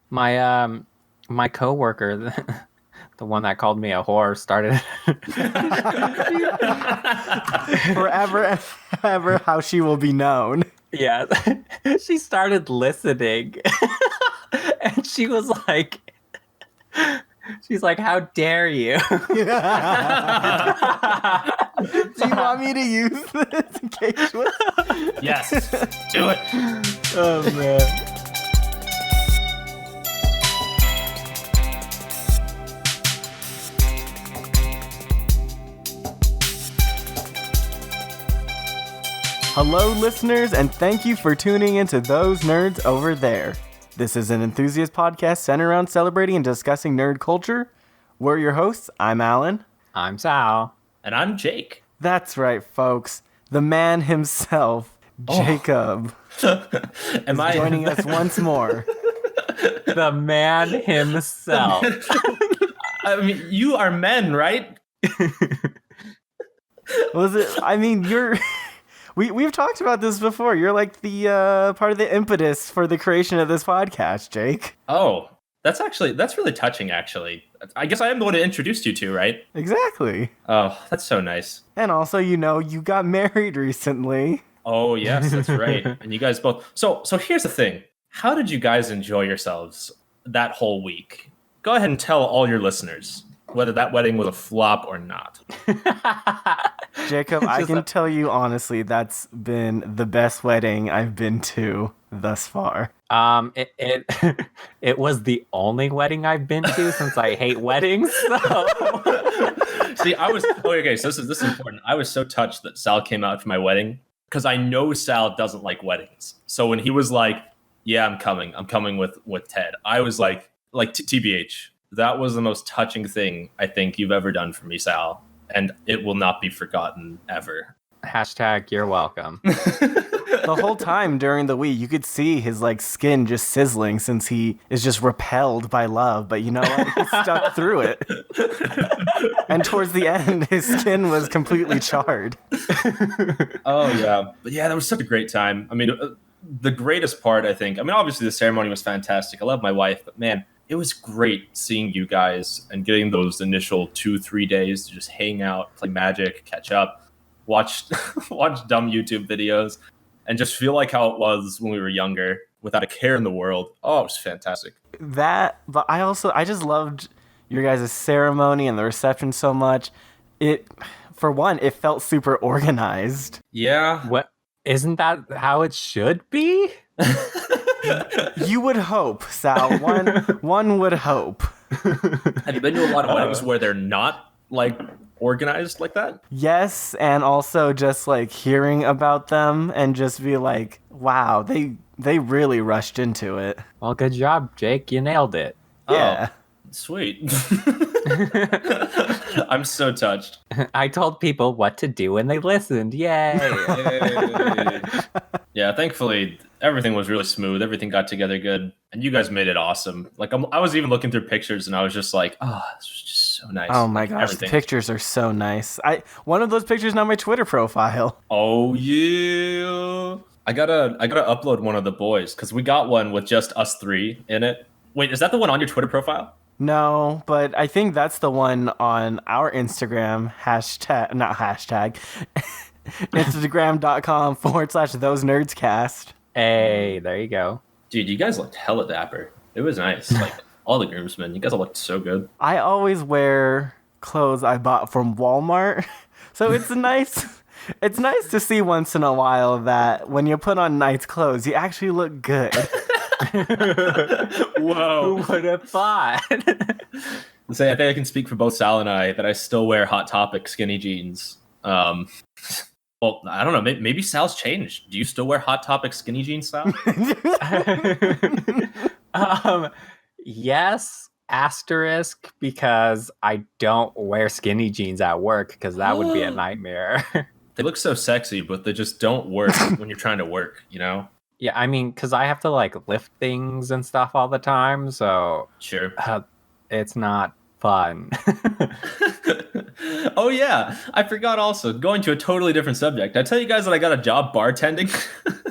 My coworker, the one that called me a whore, started Forever and ever, how she will be known. yeah, she started listening. And she's like, how dare you? Do you want me to use this in case Yes, do it. Oh man. Hello, listeners, and thank you for tuning into Those Nerds Over There. This is an enthusiast podcast centered around celebrating and discussing nerd culture. We're your hosts. I'm Alan. I'm Sal. And I'm Jake. That's right, folks. The man himself, Jacob, Am is joining us once more. The man himself. I mean, you are men, right? Was it? I mean, you're... We've talked about this before. You're like the part of the impetus for the creation of this podcast, Jake. Oh, that's really touching, actually. I guess I am the one who introduced you to, right? Exactly. Oh, that's so nice. And also, you got married recently. Oh, yes, that's right. And you guys both... So here's the thing. How did you guys enjoy yourselves that whole week? Go ahead and tell all your listeners whether that wedding was a flop or not. Jacob, I can tell you honestly, that's been the best wedding I've been to thus far. It was the only wedding I've been to since I hate weddings. So. See, so this is important. I was so touched that Sal came out for my wedding because I know Sal doesn't like weddings. So when he was like, "Yeah, I'm coming with Ted," I was like TBH. That was the most touching thing I think you've ever done for me, Sal. And it will not be forgotten ever. # you're welcome. The whole time during the week, you could see his skin just sizzling since he is just repelled by love. But you know what? He stuck through it. And towards the end, his skin was completely charred. Oh, yeah. But yeah, that was such a great time. I mean, the greatest part, I think, obviously the ceremony was fantastic. I love my wife, but man, it was great seeing you guys and getting those initial 2-3 days to just hang out, play Magic, catch up, watch dumb YouTube videos, and just feel like how it was when we were younger without a care in the world. Oh, it was fantastic. But I just loved your guys' ceremony and the reception so much. For one, it felt super organized. Yeah. What? Isn't that how it should be? You would hope, Sal. One would hope. Have you been to a lot of weddings where they're not organized like that? Yes, and also just hearing about them and just be like, wow, they really rushed into it. Well, good job, Jake. You nailed it. Yeah. Oh, sweet. I'm so touched. I told people what to do and they listened. Yay. Yay. Yeah, thankfully everything was really smooth. Everything got together good, and you guys made it awesome. I was even looking through pictures, and I was just like, "Oh, this was just so nice." Oh my gosh, the pictures are so nice. One of those pictures is on my Twitter profile. Oh yeah, I gotta upload one of the boys because we got one with just us three in it. Wait, is that the one on your Twitter profile? No, but I think that's the one on our Instagram Instagram.com/ThoseNerdsCast. Hey, there you go. Dude, you guys looked hella dapper. It was nice. All the groomsmen, you guys all looked so good. I always wear clothes I bought from Walmart. So it's nice to see once in a while that when you put on nice clothes, you actually look good. Whoa. Who would have thought? Say, I think I can speak for both Sal and I that I still wear Hot Topic skinny jeans. Well, I don't know. Maybe Sal's changed. Do you still wear Hot Topic skinny jeans, Sal? Yes, asterisk, because I don't wear skinny jeans at work because that would be a nightmare. They look so sexy, but they just don't work when you're trying to work, you know? Yeah, I mean, because I have to lift things and stuff all the time, so sure, it's not fun. Oh yeah, I forgot also, going to a totally different subject. Did I tell you guys that I got a job bartending?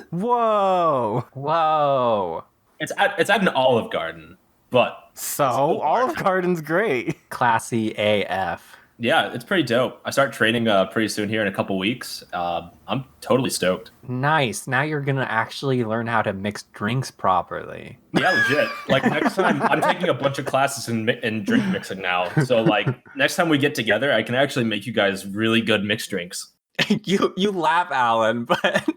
Whoa. Whoa. It's at an Olive Garden. but So it's Olive Olive Garden's great. Classy AF. yeah, it's pretty dope. I start training pretty soon here in a couple weeks. I'm totally stoked. Nice. Now you're gonna actually learn how to mix drinks properly. Yeah, legit. Like next time, I'm taking a bunch of classes in drink mixing now. So like next time we get together, I can actually make you guys really good mixed drinks. You laugh, Alan, but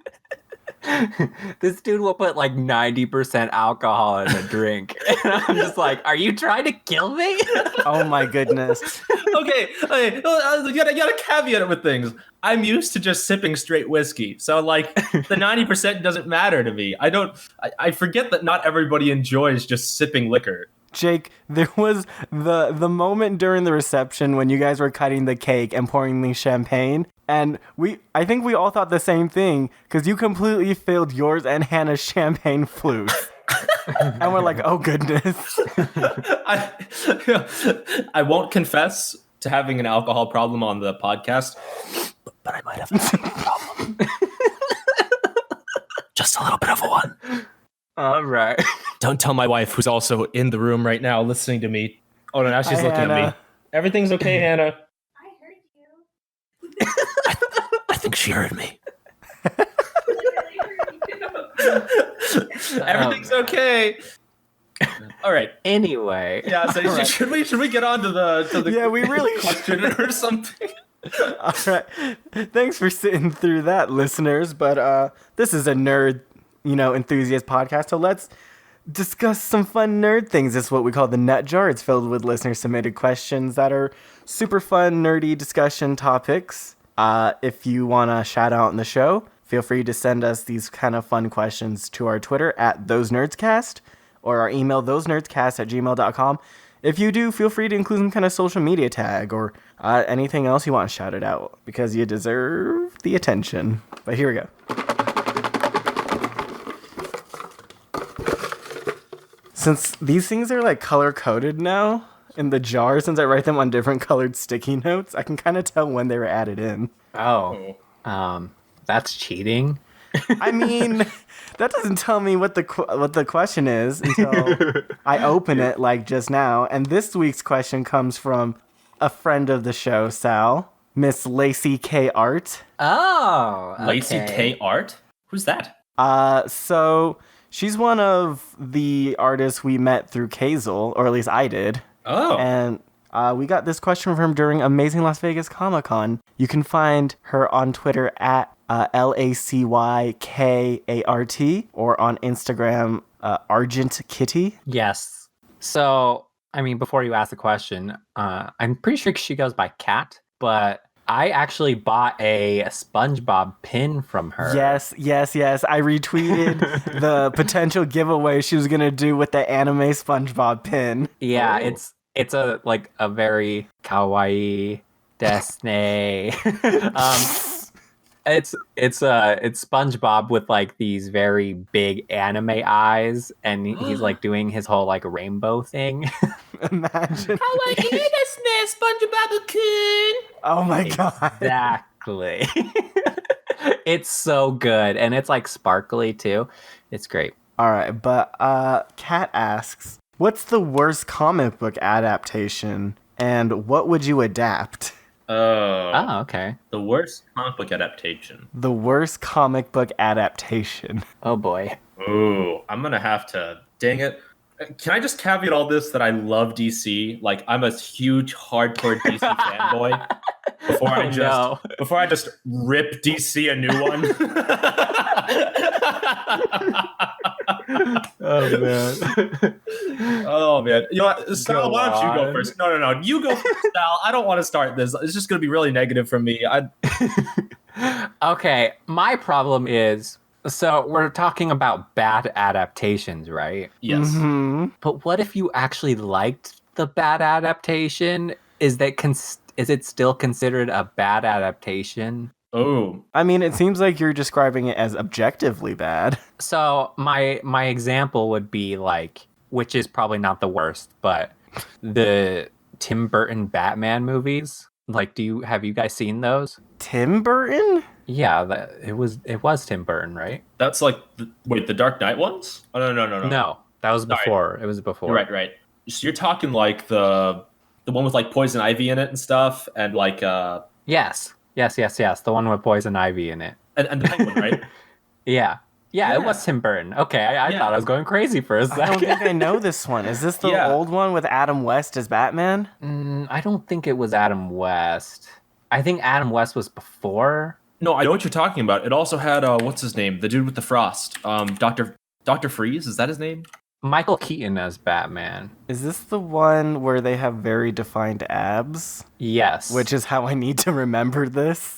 this dude will put like 90% alcohol in a drink. And I'm just like, are you trying to kill me? Oh my goodness. Okay, you gotta caveat it with things. I'm used to just sipping straight whiskey, so like the 90% doesn't matter to me. I forget that not everybody enjoys just sipping liquor. Jake, there was the moment during the reception when you guys were cutting the cake and pouring the champagne, and I think we all thought the same thing, because you completely filled yours and Hannah's champagne flute. And we're like, oh goodness. I won't confess to having an alcohol problem on the podcast, but I might have a problem. Just a little bit of one. All right. Don't tell my wife, who's also in the room right now listening to me. Oh, no, now she's looking at me. Everything's okay, Hannah. I heard you. I think she heard me. Literally. Everything's okay. All right. Anyway. Yeah. So Right. should we get on to the Yeah, we really question or something? All right. Thanks for sitting through that, listeners. But this is a nerd, enthusiast podcast. So let's discuss some fun nerd things. This is what we call the Nut Jar. It's filled with listener-submitted questions that are super fun, nerdy discussion topics. If you want to shout out in the show, feel free to send us these kind of fun questions to our Twitter at ThoseNerdsCast or our email, thosenerdscast@gmail.com. If you do, feel free to include some kind of social media tag or anything else you want shouted out, because you deserve the attention. But here we go. Since these things are like color-coded now in the jar, since I write them on different colored sticky notes, I can kind of tell when they were added in. Oh. That's cheating. I mean, that doesn't tell me what the question is until I open it like just now. And this week's question comes from a friend of the show, Sal, Miss Lacey K. Art. Oh. Okay. Lacey K. Art? Who's that? So she's one of the artists we met through Kazel, or at least I did. Oh. And we got this question from her during Amazing Las Vegas Comic Con. You can find her on Twitter at LACYKART or on Instagram, Argent Kitty. Yes. So, I mean, before you ask the question, I'm pretty sure she goes by Kat, but I actually bought a SpongeBob pin from her. Yes. I retweeted the potential giveaway she was going to do with the anime SpongeBob pin. Yeah, Oh. it's a very kawaii Disney. It's SpongeBob with like these very big anime eyes, and he's like doing his whole like rainbow thing. Imagine. SpongeBob-kun. Oh my god. Exactly. It's so good, and it's like sparkly too. It's great. All right, but Kat asks, what's the worst comic book adaptation, and what would you adapt? Oh, okay. The worst comic book adaptation. The worst comic book adaptation. Oh boy. Ooh, I'm gonna have to. Dang it. Can I just caveat all this that I love DC? Like, I'm a huge hardcore DC fanboy. Before I just rip DC a new one. Oh man. Oh man. You know what? Sal, Go why don't you go on. first? No. You go first, Sal. I don't want to start this. It's just gonna be really negative for me. Okay, my problem is, so we're talking about bad adaptations, right? Yes. Mhm. But what if you actually liked the bad adaptation? Is it still considered a bad adaptation? Oh. I mean, it seems like you're describing it as objectively bad. So my example would be like, which is probably not the worst, but the Tim Burton Batman movies. Like, have you guys seen those? Tim Burton? Yeah, it was Tim Burton, right? That's like the Dark Knight ones? Oh no. No, That was Sorry. before. It was before. Right. So you're talking like the one with like poison ivy in it and stuff, and like Yes. The one with poison ivy in it. and the penguin, right? Yeah. Yeah, it was Yeah. Tim Burton. Okay, I Yeah. thought I was going crazy for a I don't second. think I know this one. Is this the Yeah. old one with Adam West as Batman? I don't think it was Adam West. I think Adam West was before. No, I know what you're talking about. It also had what's his name? The dude with the frost. Dr. Freeze, is that his name? Michael Keaton as Batman. Is this the one where they have very defined abs? Yes. Which is how I need to remember this.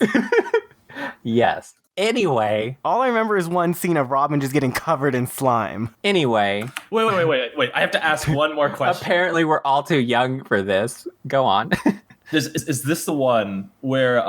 Yes. Anyway. All I remember is one scene of Robin just getting covered in slime. Anyway. Wait. I have to ask one more question. Apparently we're all too young for this. Go on. Is this the one where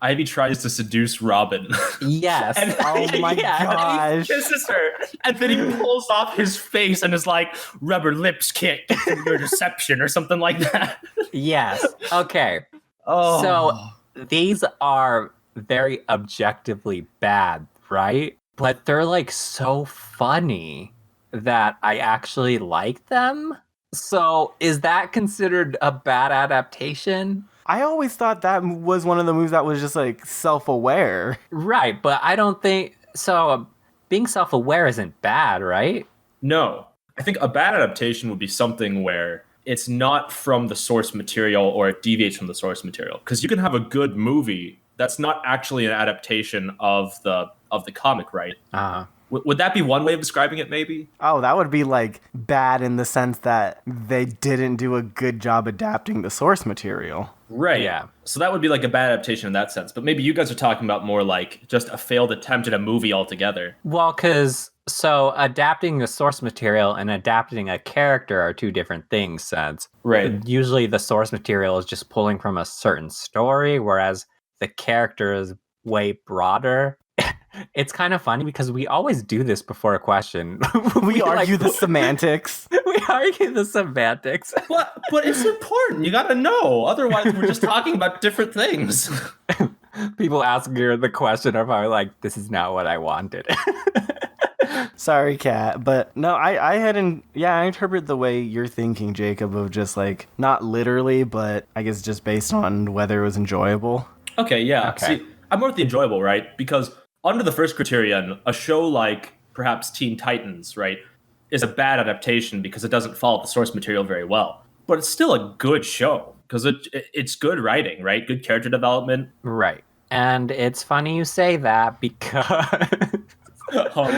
Ivy tries to seduce Robin? Yes. And- Oh my gosh. He kisses her, and then he pulls off his face and is like, "Rubber lips kick your deception," or something like that. Yes. Okay. Oh, So these are very objectively bad, right? But they're like so funny that I actually like them. So is that considered a bad adaptation? I always thought that was one of the movies that was just like self-aware. Right, but I don't think so. Being self-aware isn't bad, right? no. I think a bad adaptation would be something where it's not from the source material or it deviates from the source material. Because you can have a good movie that's not actually an adaptation of the comic, right? Would that be one way of describing it, maybe? Oh, that would be like bad in the sense that they didn't do a good job adapting the source material. Right. Yeah. So that would be like a bad adaptation in that sense. But maybe you guys are talking about more like just a failed attempt at a movie altogether. Well, because so adapting the source material and adapting a character are two different things, since usually the source material is just pulling from a certain story, whereas the character is way broader. It's kind of funny because we always do this before a question. We argue the semantics. We argue the semantics. But it's important. You gotta know. Otherwise, we're just talking about different things. People asking her the question are probably like, this is not what I wanted. Sorry, Kat, but no, I interpret the way you're thinking, Jacob, of just like not literally, but I guess just based on whether it was enjoyable. Okay, yeah. Okay. See, I'm more with the enjoyable, right? Because under the first criterion, a show like perhaps Teen Titans, right, is a bad adaptation because it doesn't follow the source material very well. But it's still a good show because it's good writing, right? Good character development. Right. And it's funny you say that because Oh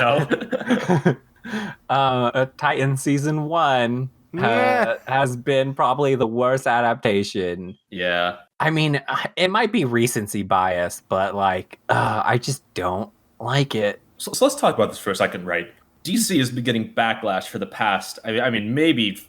no. Titan season 1 has been probably the worst adaptation. Yeah. I mean, it might be recency bias, but like, I just don't like it. So let's talk about this for a second, right? DC has been getting backlash for the past, I mean, maybe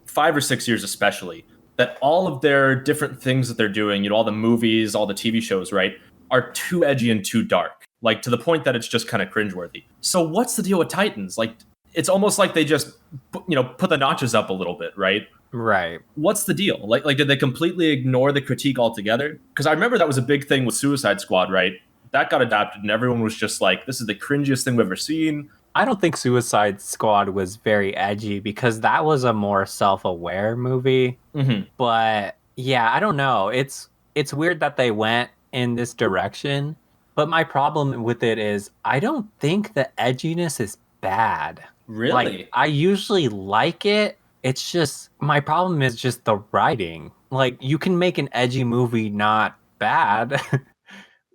5 or 6 years especially, that all of their different things that they're doing, all the movies, all the TV shows, right, are too edgy and too dark. Like, to the point that it's just kind of cringeworthy. So what's the deal with Titans? Like, it's almost like they just, put the notches up a little bit, right? Right. What's the deal? Like, did they completely ignore the critique altogether? Because I remember that was a big thing with Suicide Squad, right? That got adapted, and everyone was just like, this is the cringiest thing we've ever seen. I don't think Suicide Squad was very edgy because that was a more self-aware movie. Mm-hmm. But yeah, I don't know. It's weird that they went in this direction. But my problem with it is I don't think the edginess is bad. Really? Like, I usually like it. It's just, my problem is just the writing. Like, you can make an edgy movie not bad,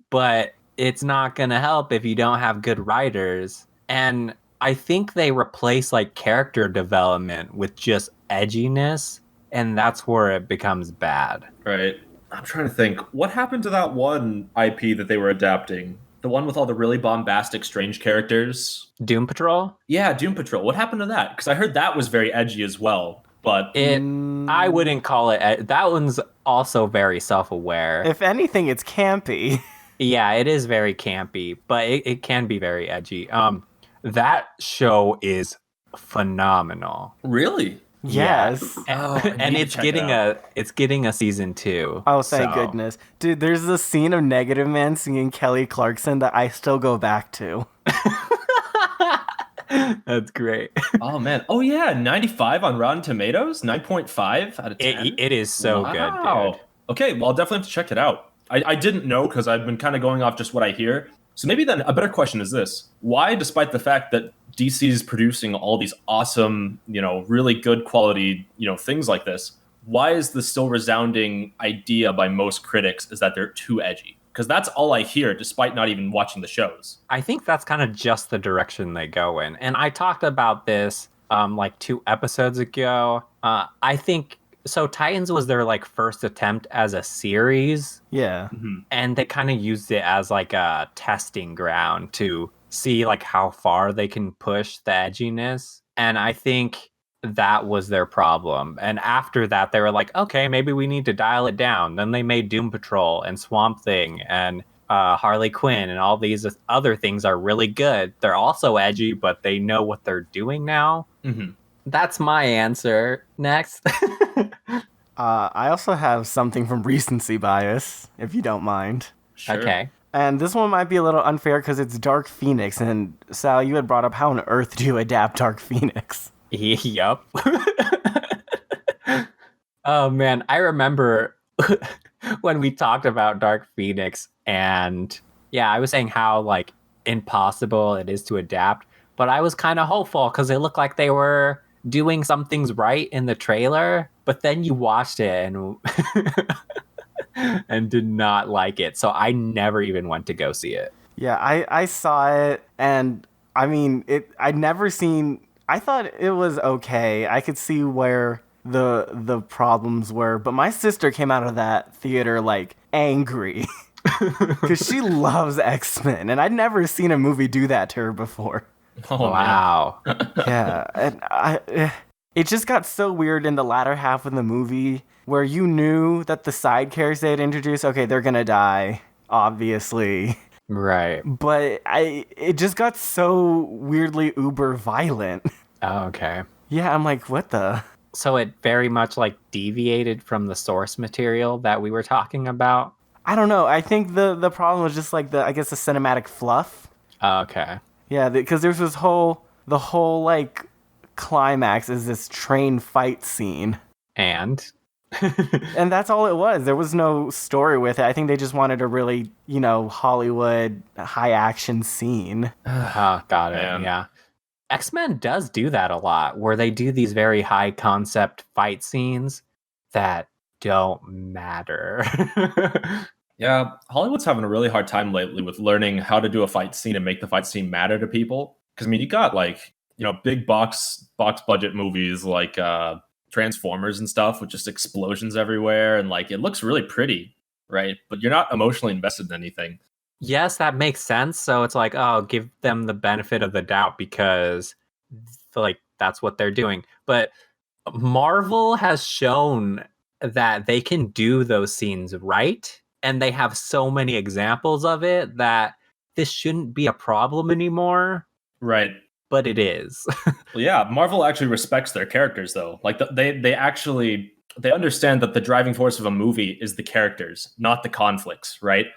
but it's not going to help if you don't have good writers. And I think they replace like character development with just edginess, and that's where it becomes bad. Right. I'm trying to think. What happened to that one IP that they were adapting? The one with all the really bombastic, strange characters? Doom Patrol? Yeah, Doom Patrol. What happened to that? Because I heard that was very edgy as well. But I wouldn't call it. That one's also very self-aware. If anything, it's campy. Yeah, it is very campy, but it can be very edgy. That show is phenomenal. really? Yes. And it's getting a season 2. Oh, thank so. goodness. Dude, there's a scene of Negative Man singing Kelly Clarkson that I still go back to. That's great. Oh man. Oh yeah, 95 on Rotten Tomatoes, 9.5 out of 10. It is so good, dude. Wow. Okay, well I'll definitely have to check it out. I didn't know because I've been kind of going off just what I hear. So maybe then a better question is this: why, despite the fact that DC is producing all these awesome, really good quality, things like this, why is the still resounding idea by most critics is that they're too edgy? Because that's all I hear, despite not even watching the shows. I think that's kind of just the direction they go in. And I talked about this like 2 episodes ago. I think so Titans was their like first attempt as a series, Yeah. and they kind of used it as like a testing ground to see like how far they can push the edginess. And I think that was their problem. And after that, they were like, okay, maybe we need to dial it down. Then they made Doom Patrol and Swamp Thing and Harley Quinn, and all these other things are really good. They're also edgy, but they know what they're doing now. Mm-hmm. That's my answer. Next. I also have something from recency bias, if you don't mind. Sure. Okay. And this one might be a little unfair because it's Dark Phoenix. And Sal, you had brought up how on earth do you adapt Dark Phoenix? Yup. Oh man, I remember when we talked about Dark Phoenix, and yeah, I was saying how like impossible it is to adapt, but I was kind of hopeful because it looked like they were doing some things right in the trailer, but then you watched it and and did not like it, so I never even went to go see it. Yeah, I saw it, and I mean, I'd never seen. I thought it was okay. I could see where the problems were, but my sister came out of that theater like angry because she loves X-Men, and I'd never seen a movie do that to her before. Oh Wow. Yeah, and it just got so weird in the latter half of the movie where you knew that the side characters they had introduced, okay, they're gonna die, obviously. Right. But it just got so weirdly uber violent. Oh, okay. Yeah, I'm like, what the? So it very much like deviated from the source material that we were talking about. I don't know. I think the problem was just like I guess the cinematic fluff. Oh, okay. Yeah, because there's the whole like climax is this train fight scene. And And that's all it was. There was no story with it. I think they just wanted a really, Hollywood high action scene. got it. Man. Yeah. X-Men does do that a lot, where they do these very high concept fight scenes that don't matter. Yeah, Hollywood's having a really hard time lately with learning how to do a fight scene and make the fight scene matter to people. Because I mean, you got like big box budget movies like Transformers and stuff with just explosions everywhere, and like it looks really pretty, right? But you're not emotionally invested in anything. Yes, that makes sense. So it's like, oh, give them the benefit of the doubt because like that's what they're doing. But Marvel has shown that they can do those scenes right, and they have so many examples of it that this shouldn't be a problem anymore, Right. but it is. Well, yeah, Marvel actually respects their characters though. Like they understand that the driving force of a movie is the characters, not the conflicts, right?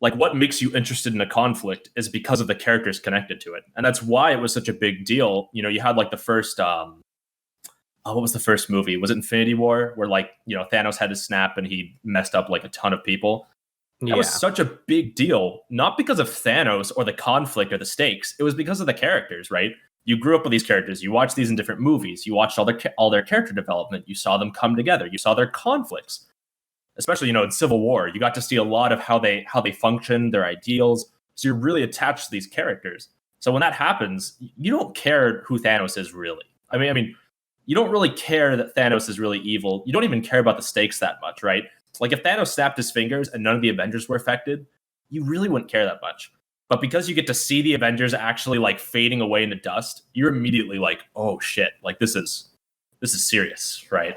Like what makes you interested in a conflict is because of the characters connected to it. And that's why it was such a big deal. You had like the first what was the first movie? Was it Infinity War where like, Thanos had to snap and he messed up like a ton of people? That was such a big deal, not because of Thanos or the conflict or the stakes. It was because of the characters, right? You grew up with these characters. You watched these in different movies. You watched all their character development. You saw them come together. You saw their conflicts. Especially, in Civil War, you got to see a lot of how they function, their ideals. So you're really attached to these characters. So when that happens, you don't care who Thanos is really. I mean, you don't really care that Thanos is really evil. You don't even care about the stakes that much, right? Like if Thanos snapped his fingers and none of the Avengers were affected, you really wouldn't care that much. But because you get to see the Avengers actually like fading away into dust, you're immediately like, oh shit, like this is serious, right?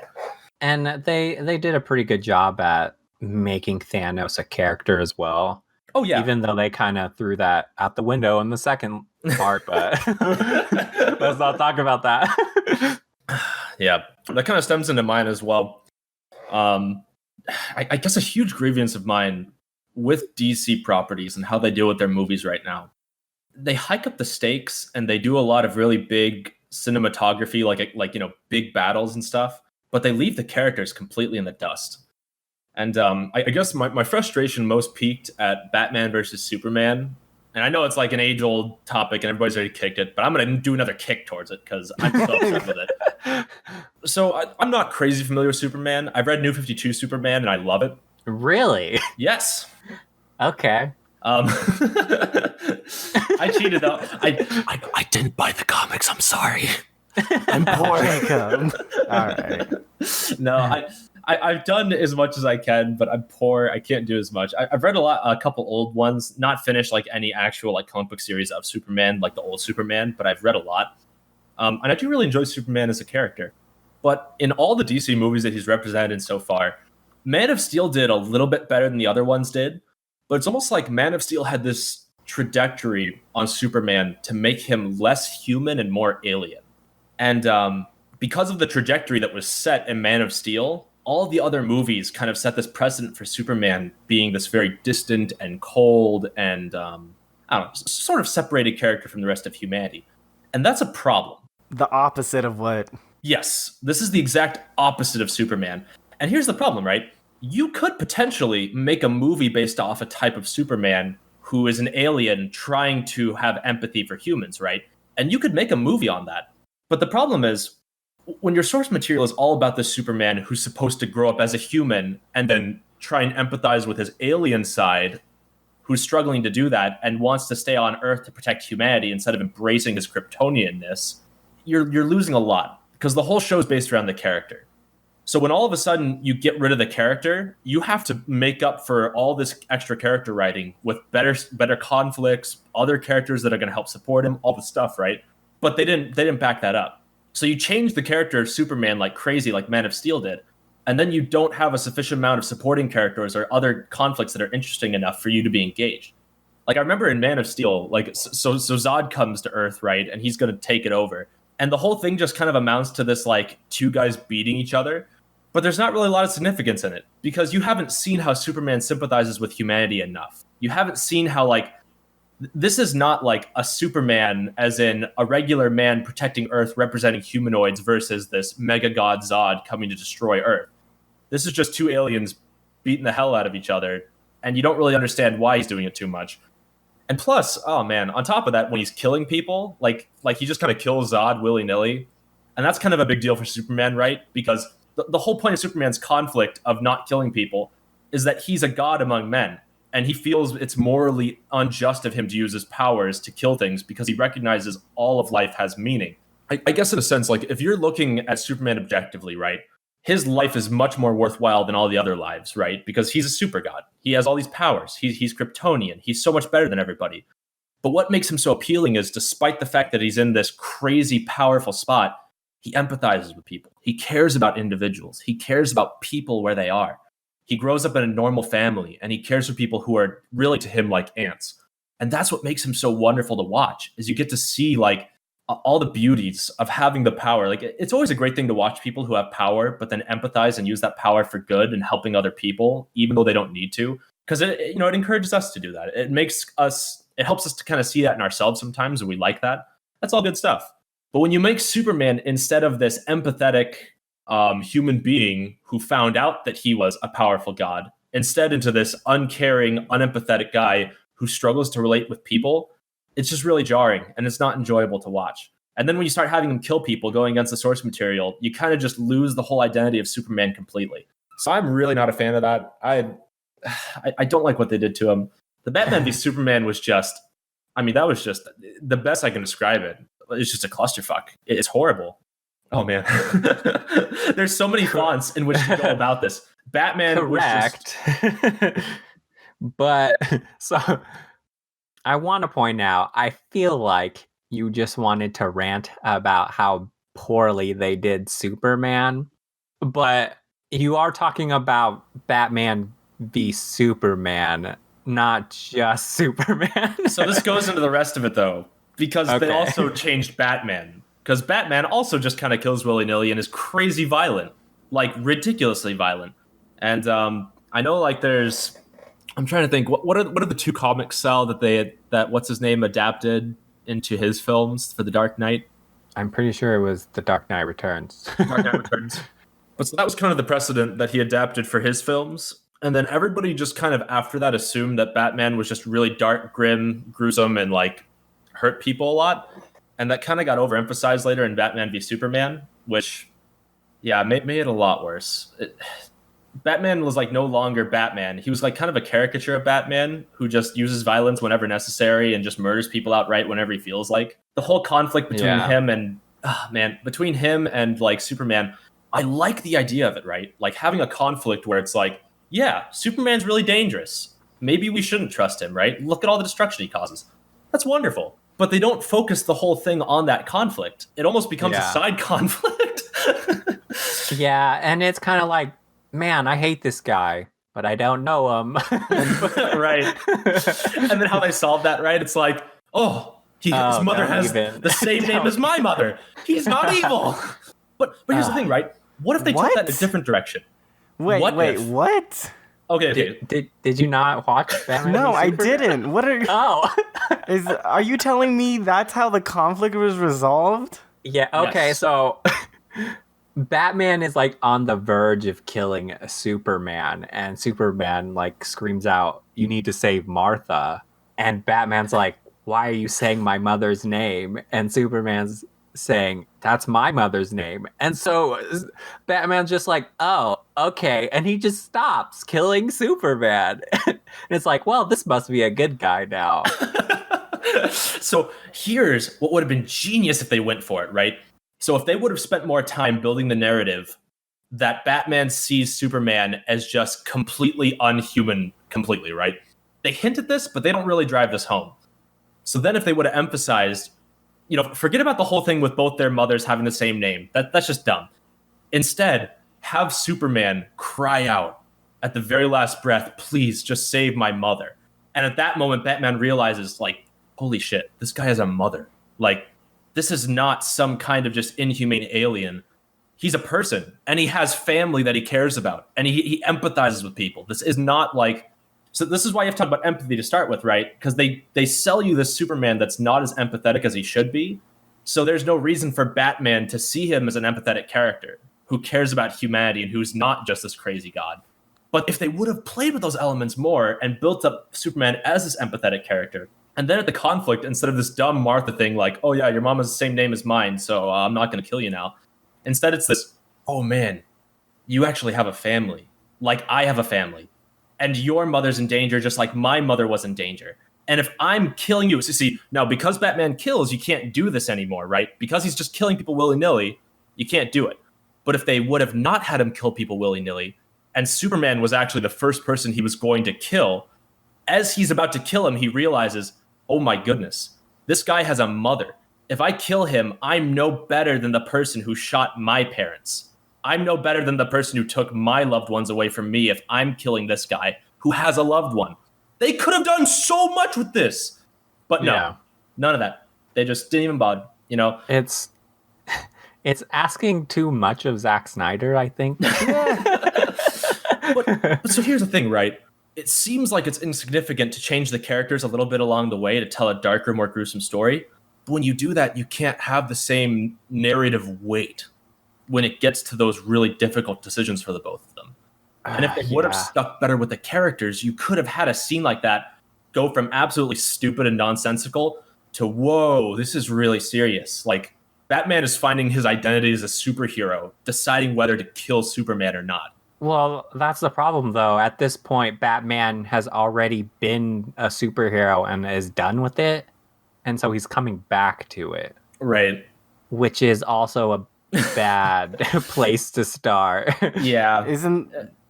And they did a pretty good job at making Thanos a character as well. Oh yeah. Even though they kind of threw that out the window in the second part, but let's not talk about that. Yeah, that kind of stems into mine as well. I guess a huge grievance of mine with DC properties and how they deal with their movies right now they hike up the stakes and they do a lot of really big cinematography, like big battles and stuff, but they leave the characters completely in the dust. And I guess my frustration most peaked at Batman versus Superman. And I know it's like an age-old topic and everybody's already kicked it, but I'm going to do another kick towards it because I'm so upset with it. So I'm not crazy familiar with Superman. I've read New 52 Superman and I love it. Really? Yes. Okay. I cheated though. I didn't buy the comics. I'm sorry. I'm poor. All right. No, I've done as much as I can, but I'm poor. I can't do as much. I've read a couple old ones, not finished like any actual like comic book series of Superman, like the old Superman, but I've read a lot. And I do really enjoy Superman as a character. But in all the DC movies that he's represented in so far, Man of Steel did a little bit better than the other ones did. But it's almost like Man of Steel had this trajectory on Superman to make him less human and more alien. And because of the trajectory that was set in Man of Steel, all the other movies kind of set this precedent for Superman being this very distant and cold and, I don't know, sort of separated character from the rest of humanity. And that's a problem. The opposite of what? Yes, this is the exact opposite of Superman. And here's the problem, right? You could potentially make a movie based off a type of Superman who is an alien trying to have empathy for humans, right? And you could make a movie on that. But the problem is, when your source material is all about this Superman who's supposed to grow up as a human and then try and empathize with his alien side, who's struggling to do that and wants to stay on Earth to protect humanity instead of embracing his Kryptonianness, you're losing a lot because the whole show is based around the character. So when all of a sudden you get rid of the character, you have to make up for all this extra character writing with better conflicts, other characters that are going to help support him, all the stuff, right? But they didn't back that up. So you change the character of Superman like crazy, like Man of Steel did, and then you don't have a sufficient amount of supporting characters or other conflicts that are interesting enough for you to be engaged. Like I remember in Man of Steel, like so Zod comes to Earth, right, and he's going to take it over, and the whole thing just kind of amounts to this like two guys beating each other. But there's not really a lot of significance in it because you haven't seen how Superman sympathizes with humanity enough. You haven't seen how, like, this is not like a Superman as in a regular man protecting Earth representing humanoids versus this mega god Zod coming to destroy Earth. This is just two aliens beating the hell out of each other, and you don't really understand why he's doing it too much. And plus, oh man, on top of that, when he's killing people, like he just kind of kills Zod willy-nilly, and that's kind of a big deal for Superman, right? Because the whole point of Superman's conflict of not killing people is that he's a god among men, and he feels it's morally unjust of him to use his powers to kill things because he recognizes all of life has meaning. I guess in a sense, like if you're looking at Superman objectively, right, his life is much more worthwhile than all the other lives, right? Because he's a super god. He has all these powers. He's Kryptonian. He's so much better than everybody. But what makes him so appealing is despite the fact that he's in this crazy powerful spot, he empathizes with people. He cares about individuals. He cares about people where they are. He grows up in a normal family, and he cares for people who are really to him like ants. And that's what makes him so wonderful to watch, is you get to see like all the beauties of having the power. Like it's always a great thing to watch people who have power, but then empathize and use that power for good and helping other people, even though they don't need to. Because it encourages us to do that. It helps us to kind of see that in ourselves sometimes, and we like that. That's all good stuff. But when you make Superman instead of this empathetic human being who found out that he was a powerful god, instead into this uncaring, unempathetic guy who struggles to relate with people, it's just really jarring and it's not enjoyable to watch. And then when you start having him kill people going against the source material, you kind of just lose the whole identity of Superman completely. So I'm really not a fan of that. I don't like what they did to him. The Batman v Superman was just, that was just the best I can describe it. It's just a clusterfuck. It's horrible. Oh man, there's so many fonts in which to go about this. Batman, correct. But so I want to point out, I feel like you just wanted to rant about how poorly they did Superman, but you are talking about Batman v Superman, not just Superman. So this goes into the rest of it though, because they also changed Batman. Because Batman also just kind of kills willy-nilly and is crazy violent, like ridiculously violent. And I know like there's I'm trying to think. What are the two comics, Sal, that what's his name adapted into his films for The Dark Knight? I'm pretty sure it was The Dark Knight Returns. Dark Knight Returns. But so that was kind of the precedent that he adapted for his films. And then everybody just kind of after that assumed that Batman was just really dark, grim, gruesome, and like hurt people a lot. And that kind of got overemphasized later in Batman v Superman, which, yeah, made it a lot worse. Batman was like no longer Batman. He was like kind of a caricature of Batman who just uses violence whenever necessary and just murders people outright whenever he feels like. The whole conflict between him and between him and like Superman, I like the idea of it, right? Like having a conflict where it's like, yeah, Superman's really dangerous. Maybe we shouldn't trust him, right? Look at all the destruction he causes. That's wonderful. But they don't focus the whole thing on that conflict. It almost becomes a side conflict. Yeah, and it's kind of like, man, I hate this guy, but I don't know him. Right. And then how they solve that, right? It's like, his mother has the same name as my mother. He's not evil. But here's the thing, right? What if they took that in a different direction? Wait, what? Okay. Did you not watch Batman? No, I didn't. What are? Oh, Are you telling me that's how the conflict was resolved? yeah. Okay, Yes. so Batman is like on the verge of killing Superman, and Superman like screams out, "You need to save Martha," and Batman's like, "Why are you saying my mother's name?" And Superman's saying, "That's my mother's name." And so Batman's just like, "Oh, okay," and he just stops killing Superman. And it's like, well, this must be a good guy now. So here's what would have been genius if they went for it, right? So if they would have spent more time building the narrative that Batman sees Superman as just completely unhuman, completely, right? They hint at this, but they don't really drive this home. So then if they would have emphasized, forget about the whole thing with both their mothers having the same name. That's just dumb. Instead, have Superman cry out at the very last breath, "Please just save my mother." And at that moment, Batman realizes, like, holy shit, this guy has a mother. Like, this is not some kind of just inhumane alien. He's a person, and he has family that he cares about, and he empathizes with people. This is not like... So this is why you have to talk about empathy to start with, right? Because they sell you this Superman that's not as empathetic as he should be. So there's no reason for Batman to see him as an empathetic character who cares about humanity and who's not just this crazy god. But if they would have played with those elements more and built up Superman as this empathetic character, and then at the conflict, instead of this dumb Martha thing like, "Oh yeah, your mom has the same name as mine, so I'm not going to kill you now." Instead, it's this, "Oh man, you actually have a family. Like I have a family. And your mother's in danger just like my mother was in danger. And if I'm killing you..." So see, now because Batman kills, you can't do this anymore, right? Because he's just killing people willy-nilly, you can't do it. But if they would have not had him kill people willy-nilly, and Superman was actually the first person he was going to kill, as he's about to kill him, he realizes, oh my goodness, this guy has a mother. If I kill him, I'm no better than the person who shot my parents. I'm no better than the person who took my loved ones away from me if I'm killing this guy who has a loved one. They could have done so much with this. But no, none of that. They just didn't even bother, It's asking too much of Zack Snyder, I think. But so here's the thing, right? It seems like it's insignificant to change the characters a little bit along the way to tell a darker, more gruesome story. But when you do that, you can't have the same narrative weight when it gets to those really difficult decisions for the both of them. And if they would have stuck better with the characters, you could have had a scene like that go from absolutely stupid and nonsensical to, whoa, this is really serious. Like, Batman is finding his identity as a superhero, deciding whether to kill Superman or not. Well, that's the problem, though. At this point, Batman has already been a superhero and is done with it. And so he's coming back to it. Right. Which is also a bad place to start. Yeah.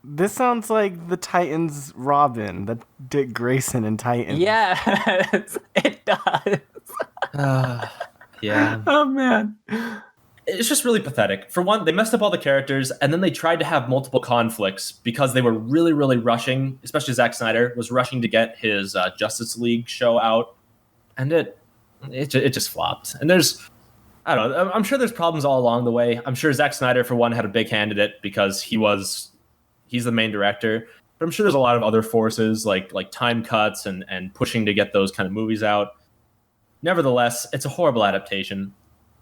This sounds like the Titans Robin, the Dick Grayson in Titans. Yes, it does. Yeah. Oh, man. It's just really pathetic. For one, they messed up all the characters, and then they tried to have multiple conflicts because they were really, really rushing, especially Zack Snyder was rushing to get his Justice League show out, and it just flopped. And I don't know, I'm sure there's problems all along the way. I'm sure Zack Snyder, for one, had a big hand in it because he's the main director. But I'm sure there's a lot of other forces like time cuts and pushing to get those kind of movies out. Nevertheless, it's a horrible adaptation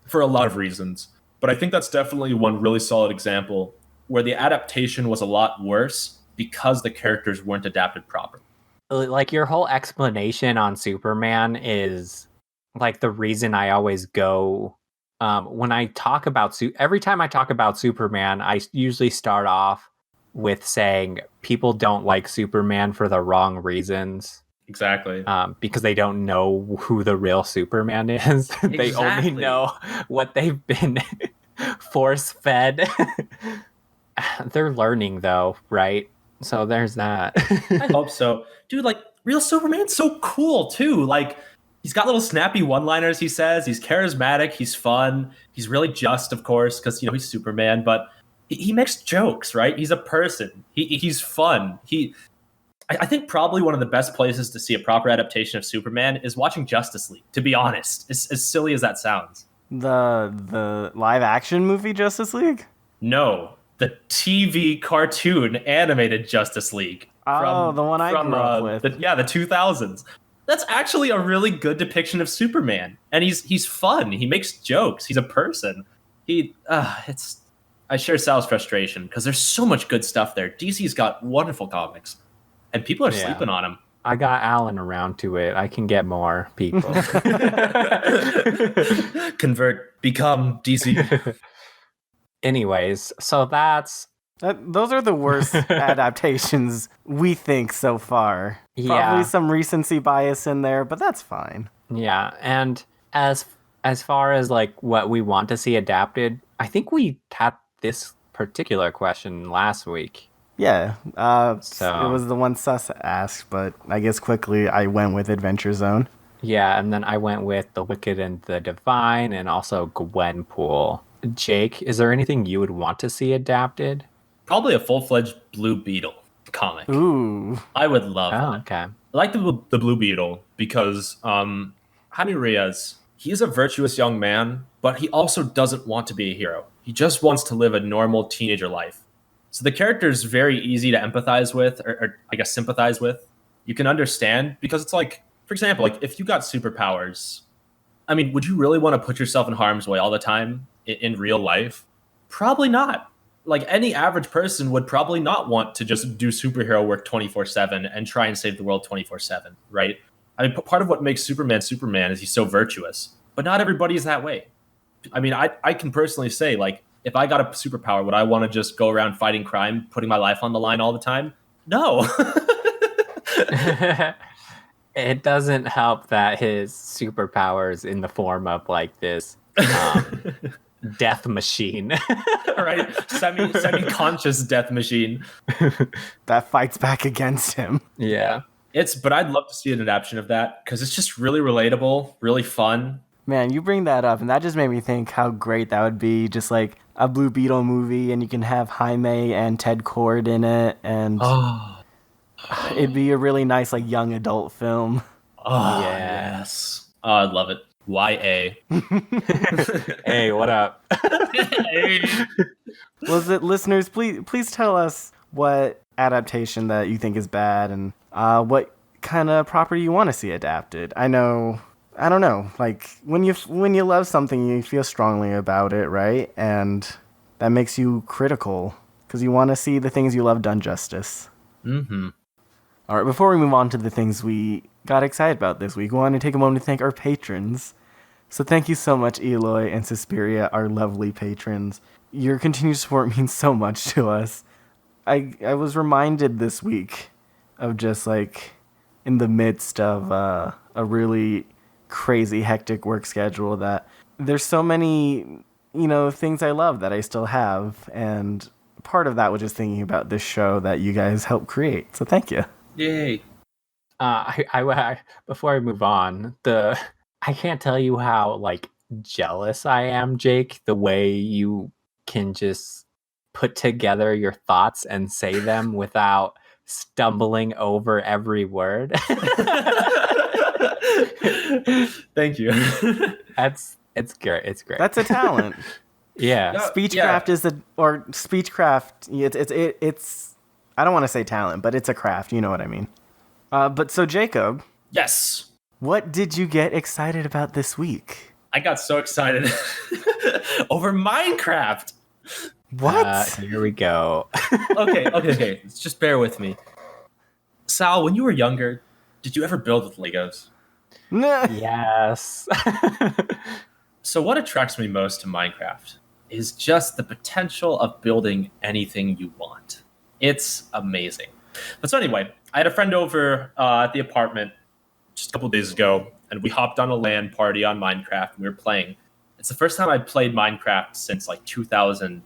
for a lot of reasons. But I think that's definitely one really solid example where the adaptation was a lot worse because the characters weren't adapted properly. Like your whole explanation on Superman is like the reason I always go when I talk about every time I talk about Superman, I usually start off with saying people don't like Superman for the wrong reasons. Exactly. Because they don't know who the real Superman is. They only Exactly. know what they've been force fed. They're learning though, right? So there's that. I hope so. Dude, like, real Superman's so cool, too. Like, he's got little snappy one-liners, he says. He's charismatic. He's fun. He's really just, of course, because, he's Superman. But he makes jokes, right? He's a person. He's fun. I think probably one of the best places to see a proper adaptation of Superman is watching Justice League, to be honest. As silly as that sounds. The live-action movie Justice League? No. The TV cartoon animated Justice League. Oh, the one I grew up with. The 2000s. That's actually a really good depiction of Superman, and he's fun. He makes jokes. He's a person. I share Sal's frustration because there's so much good stuff there. DC's got wonderful comics, and people are sleeping on them. I got Alan around to it. I can get more people. Convert, become DC. Anyways, so those are the worst adaptations we think so far. Yeah. Probably some recency bias in there, but that's fine. Yeah, and as far as like what we want to see adapted, I think we had this particular question last week. Yeah, So it was the one Sus asked, but I guess quickly I went with Adventure Zone. Yeah, and then I went with The Wicked and the Divine and also Gwenpool. Jake, is there anything you would want to see adapted? Probably a full-fledged Blue Beetle comic. Ooh. I would love that. Oh, okay. I like the Blue Beetle because Jaime Reyes, he is a virtuous young man, but he also doesn't want to be a hero. He just wants to live a normal teenager life. So the character is very easy to empathize with, or I guess sympathize with. You can understand because it's like, for example, like if you got superpowers, I mean, would you really want to put yourself in harm's way all the time in real life? Probably not. Like any average person would probably not want to just do superhero work 24/7 and try and save the world 24/7, right? I mean, part of what makes Superman Superman is he's so virtuous, but not everybody is that way. I mean, I can personally say, like, if I got a superpower, would I want to just go around fighting crime, putting my life on the line all the time? No. It doesn't help that his superpowers in the form of like this death machine. Right? Semi-conscious death machine. That fights back against him. Yeah. But I'd love to see an adaptation of that because it's just really relatable, really fun. Man, you bring that up, and that just made me think how great that would be. Just like a Blue Beetle movie, and you can have Jaime and Ted Kord in it, and it'd be a really nice, like, young adult film. Oh, Yeah. yes. Oh, I'd love it. YA. Hey, what up? Was it, listeners, please tell us what adaptation that you think is bad, and what kind of property you want to see adapted. I don't know. Like when you love something, you feel strongly about it, right? And that makes you critical because you want to see the things you love done justice. Mm-hmm. All right, before we move on to the things we got excited about this week, we want to take a moment to thank our patrons. So thank you so much, Eloy and Suspiria, our lovely patrons. Your continued support means so much to us. I was reminded this week of just like in the midst of a really crazy hectic work schedule that there's so many things I love that I still have, and part of that was just thinking about this show that you guys helped create, so thank you. Yay. I before I move on, I can't tell you how like jealous I am, Jake, the way you can just put together your thoughts and say them without stumbling over every word. Thank you. It's great. It's great. That's a talent. Yeah. Yeah. Speechcraft is speechcraft. It's I don't want to say talent, but it's a craft. You know what I mean. But so Jacob, Yes. what did you get excited about this week? I got so excited over Minecraft. What? Here we go. Okay. Just bear with me. Sal, when you were younger, did you ever build with Legos? Nah. Yes. So what attracts me most to Minecraft is just the potential of building anything you want. It's amazing. But so anyway, I had a friend over at the apartment just a couple days ago, and we hopped on a LAN party on Minecraft, and we were playing. It's the first time I'd played Minecraft since like 2000.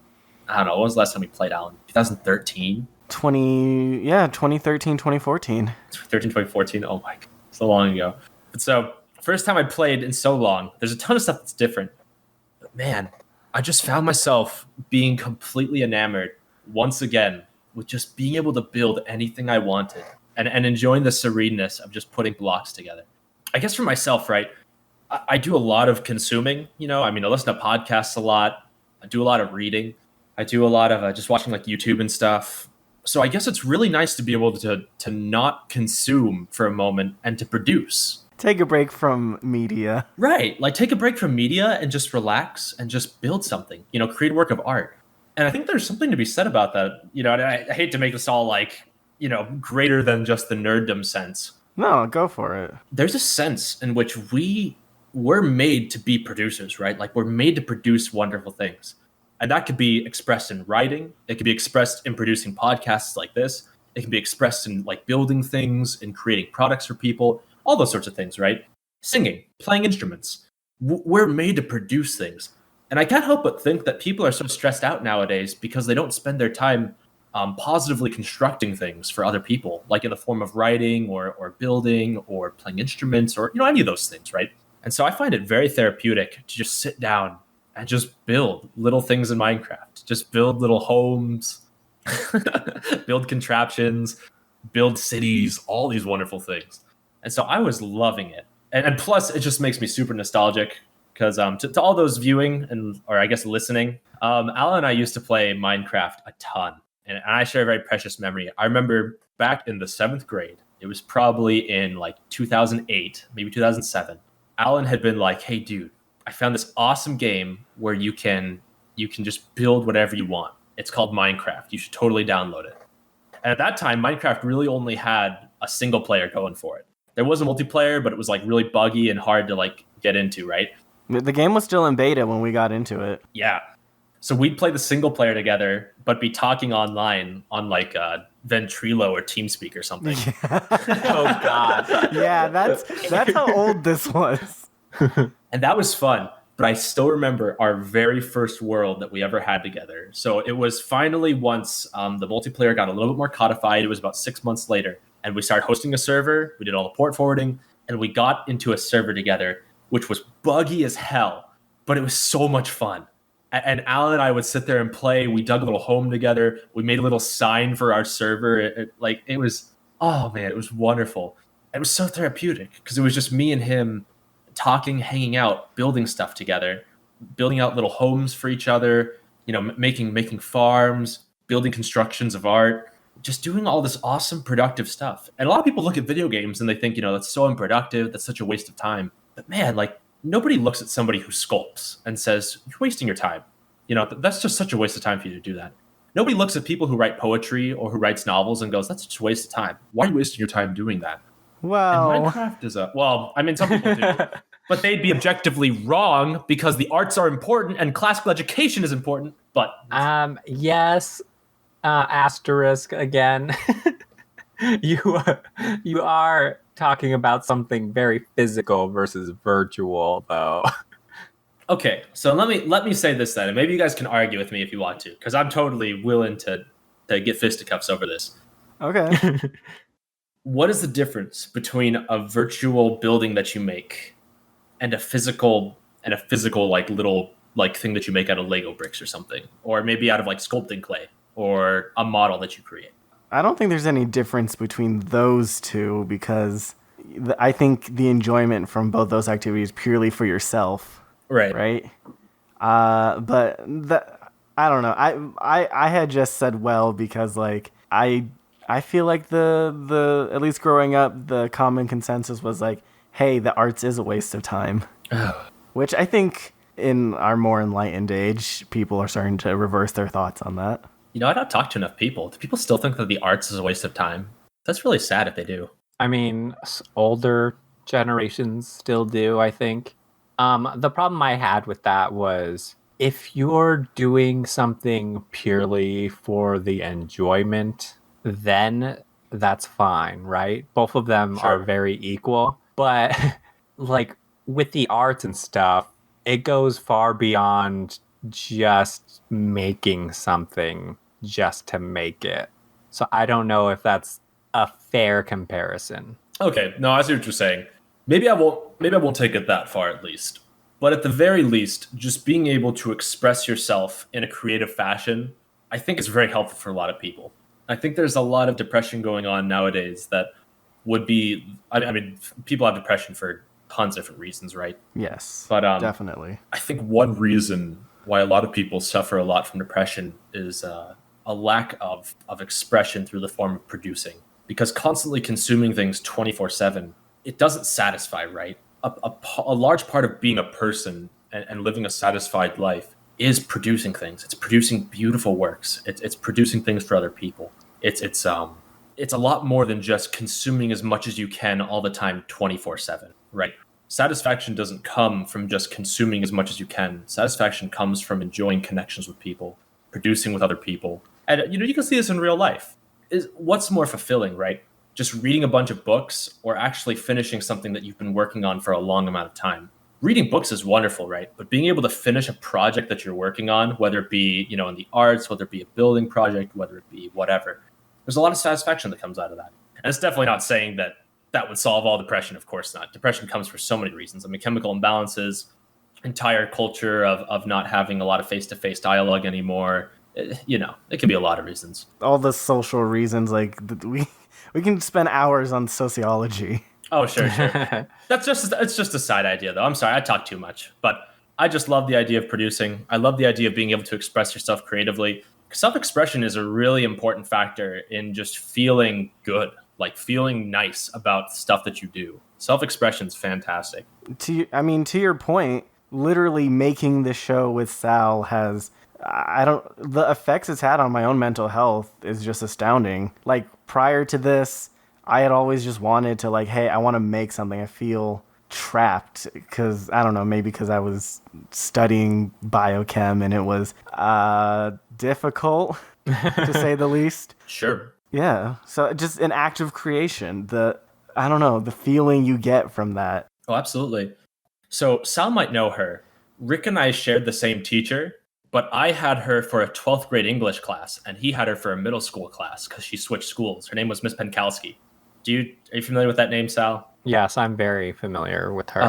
I don't know, when was the last time we played, Alan? 2013? 2013, 2014. 2014? Oh my God, so long ago. But so, first time I played in so long, there's a ton of stuff that's different. But man, I just found myself being completely enamored once again with just being able to build anything I wanted and enjoying the sereneness of just putting blocks together. I guess for myself, right, I do a lot of consuming, I listen to podcasts a lot. I do a lot of reading. I do a lot of just watching like YouTube and stuff. So I guess it's really nice to be able to not consume for a moment and to produce. Take a break from media. Right. Like take a break from media and just relax and just build something, create a work of art. And I think there's something to be said about that. And I hate to make this all like, greater than just the nerddom sense. No, go for it. There's a sense in which we're made to be producers, right? Like we're made to produce wonderful things. And that could be expressed in writing. It could be expressed in producing podcasts like this. It can be expressed in like building things and creating products for people, all those sorts of things, right? Singing, playing instruments. We're made to produce things. And I can't help but think that people are so stressed out nowadays because they don't spend their time positively constructing things for other people, like in the form of writing or building or playing instruments or, any of those things, right? And so I find it very therapeutic to just sit down and just build little things in Minecraft. Just build little homes, build contraptions, build cities, all these wonderful things. And so I was loving it. And plus, it just makes me super nostalgic because to all those viewing or I guess listening, Alan and I used to play Minecraft a ton. And I share a very precious memory. I remember back in the 7th grade, it was probably in like 2008, maybe 2007. Alan had been like, hey, dude, I found this awesome game where you can just build whatever you want. It's called Minecraft. You should totally download it. And at that time, Minecraft really only had a single player going for it. There was a multiplayer, but it was like really buggy and hard to like get into, right? The game was still in beta when we got into it. Yeah. So we'd play the single player together, but be talking online on like Ventrilo or TeamSpeak or something. Yeah. Oh God. Yeah, that's how old this was. And that was fun. But I still remember our very first world that we ever had together. So it was finally once the multiplayer got a little bit more codified. It was about 6 months later. And we started hosting a server. We did all the port forwarding. And we got into a server together, which was buggy as hell. But it was so much fun. And Alan and I would sit there and play. We dug a little home together. We made a little sign for our server. It was, oh man, it was wonderful. It was so therapeutic because it was just me and him talking, hanging out, building stuff together, building out little homes for each other, making farms, building constructions of art, just doing all this awesome productive stuff. And a lot of people look at video games and they think, that's so unproductive. That's such a waste of time. But man, like, nobody looks at somebody who sculpts and says, you're wasting your time. That's just such a waste of time for you to do that. Nobody looks at people who write poetry or who writes novels and goes, that's just a waste of time. Why are you wasting your time doing that? Well, And Minecraft is some people do. But they'd be objectively wrong because the arts are important and classical education is important. But yes, asterisk again. You are talking about something very physical versus virtual, though. okay, so let me say this then, and maybe you guys can argue with me if you want to, because I'm totally willing to get fisticuffs over this. okay. What is the difference between a virtual building that you make and a physical like little like thing that you make out of Lego bricks or something, or maybe out of like sculpting clay or a model that you create? I don't think there's any difference between those two because I think the enjoyment from both those activities purely for yourself. Right. Right. But I don't know. I had just said well because like I I feel like the at least growing up, the common consensus was like, hey, the arts is a waste of time. Which I think in our more enlightened age, people are starting to reverse their thoughts on that. I don't talk to enough people. Do people still think that the arts is a waste of time? That's really sad if they do. I mean, older generations still do, I think. The problem I had with that was if you're doing something purely for the enjoyment, then that's fine, right? Both of them are Sure. very equal. But like with the arts and stuff, it goes far beyond just making something just to make it. So I don't know if that's a fair comparison. Okay, no, I see what you're saying. Maybe I won't take it that far at least. But at the very least, just being able to express yourself in a creative fashion, I think is very helpful for a lot of people. I think there's a lot of depression going on nowadays that would be I mean, people have depression for tons of different reasons, right? Yes, But definitely. I think one reason why a lot of people suffer a lot from depression is a lack of expression through the form of producing. Because constantly consuming things 24/7, it doesn't satisfy, right? A large part of being a person and living a satisfied life is producing things. It's producing beautiful works. It's producing things for other people. It's a lot more than just consuming as much as you can all the time 24/7, right? Satisfaction doesn't come from just consuming as much as you can. Satisfaction comes from enjoying connections with people, producing with other people. And you can see this in real life. Is what's more fulfilling, right? Just reading a bunch of books or actually finishing something that you've been working on for a long amount of time. Reading books is wonderful, right? But being able to finish a project that you're working on, whether it be, in the arts, whether it be a building project, whether it be whatever, there's a lot of satisfaction that comes out of that. And it's definitely not saying that that would solve all depression. Of course not. Depression comes for so many reasons. I mean, chemical imbalances, entire culture of not having a lot of face-to-face dialogue anymore. It can be a lot of reasons. All the social reasons, like we can spend hours on sociology. Oh, sure. It's just a side idea, though. I'm sorry, I talk too much, but I just love the idea of producing. I love the idea of being able to express yourself creatively. Self-expression is a really important factor in just feeling good, like feeling nice about stuff that you do. Self-expression is fantastic. To your point, literally making this show with Sal has the effects it's had on my own mental health is just astounding. Like prior to this, I had always just wanted to hey, I want to make something. I feel trapped because I don't know, maybe because I was studying biochem and it was difficult to say the least. Sure. Yeah. So just an act of creation. I don't know, the feeling you get from that. Oh, absolutely. So Sal might know her. Rick and I shared the same teacher, but I had her for a 12th grade English class, and he had her for a middle school class because she switched schools. Her name was Miss Penkowski. Are you familiar with that name, Sal? Yes, I'm very familiar with her.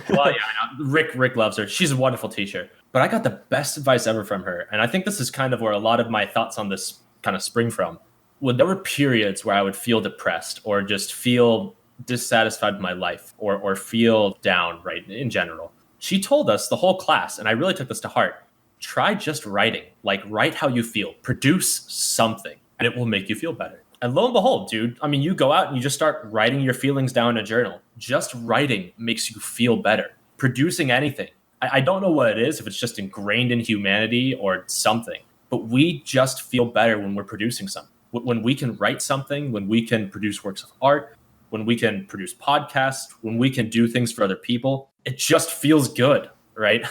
Well, yeah, I know. Rick loves her. She's a wonderful teacher. But I got the best advice ever from her, and I think this is kind of where a lot of my thoughts on this kind of spring from. When there were periods where I would feel depressed or just feel dissatisfied with my life or feel down, right, in general, she told us, the whole class, and I really took this to heart, try just writing. Write how you feel. Produce something, and it will make you feel better. And lo and behold, dude, I mean, you go out and you just start writing your feelings down in a journal. Just writing makes you feel better. Producing anything. I don't know what it is, if it's just ingrained in humanity or something, but we just feel better when we're producing something. When we can write something, when we can produce works of art, when we can produce podcasts, when we can do things for other people, it just feels good, right?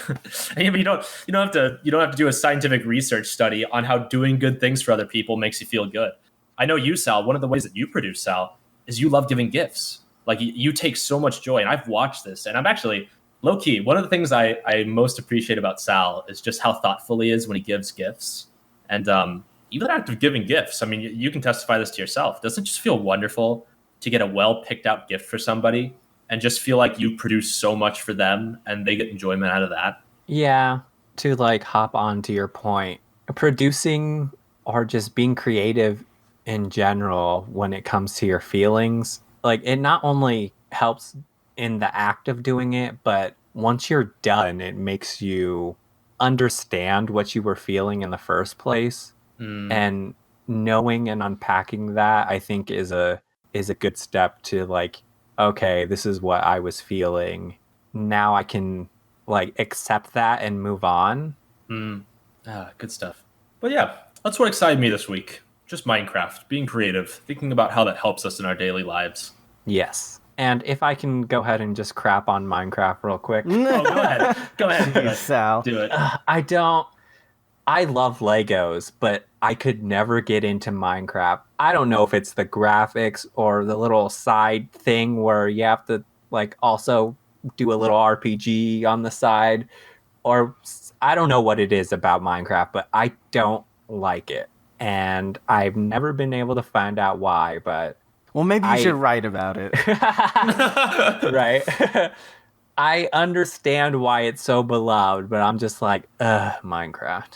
I mean, you don't have to do a scientific research study on how doing good things for other people makes you feel good. I know you, Sal, one of the ways that you produce, Sal, is you love giving gifts. You take so much joy, and I've watched this, and I'm actually, low-key, one of the things I most appreciate about Sal is just how thoughtful he is when he gives gifts. And even the act of giving gifts, I mean, you can testify this to yourself. Doesn't it just feel wonderful to get a well-picked-out gift for somebody and just feel like you produce so much for them and they get enjoyment out of that? Yeah, to hop on to your point, producing or just being creative in general when it comes to your feelings, it not only helps in the act of doing it, but once you're done, it makes you understand what you were feeling in the first place. And knowing and unpacking that, I think is a good step to like, okay, this is what I was feeling. Now I can like accept that and move on. Good stuff. But yeah, that's what excited me this week. Just Minecraft, being creative, thinking about how that helps us in our daily lives. Yes. And if I can go ahead and just crap on Minecraft real quick. Oh, go ahead. Go ahead. Do Jeez, it. Sal. Do it. I love Legos, but I could never get into Minecraft. I don't know if it's the graphics or the little side thing where you have to like also do a little RPG on the side, or I don't know what it is about Minecraft, but I don't like it. And I've never been able to find out why, but Well, maybe you should write about it. right. I understand why it's so beloved, but I'm just like, Minecraft.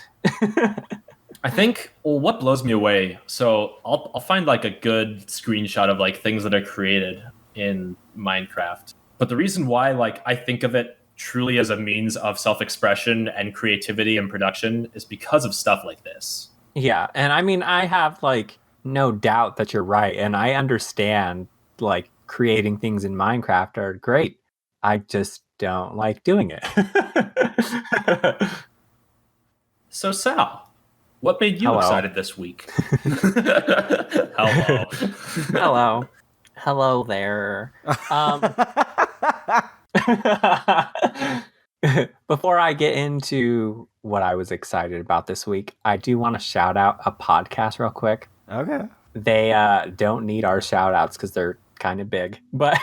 I think, well, what blows me away, so I'll find like a good screenshot of like things that are created in Minecraft. But the reason why like I think of it truly as a means of self-expression and creativity and production is because of stuff like this. Yeah, and I mean, I have like no doubt that you're right, and I understand like creating things in Minecraft are great. I just don't like doing it. So Sal, what made you Hello. excited this week? Hello. Hello. Hello there. Before I get into what I was excited about this week, I do want to shout out a podcast real quick. Okay. They don't need our shout outs because they're kind of big. But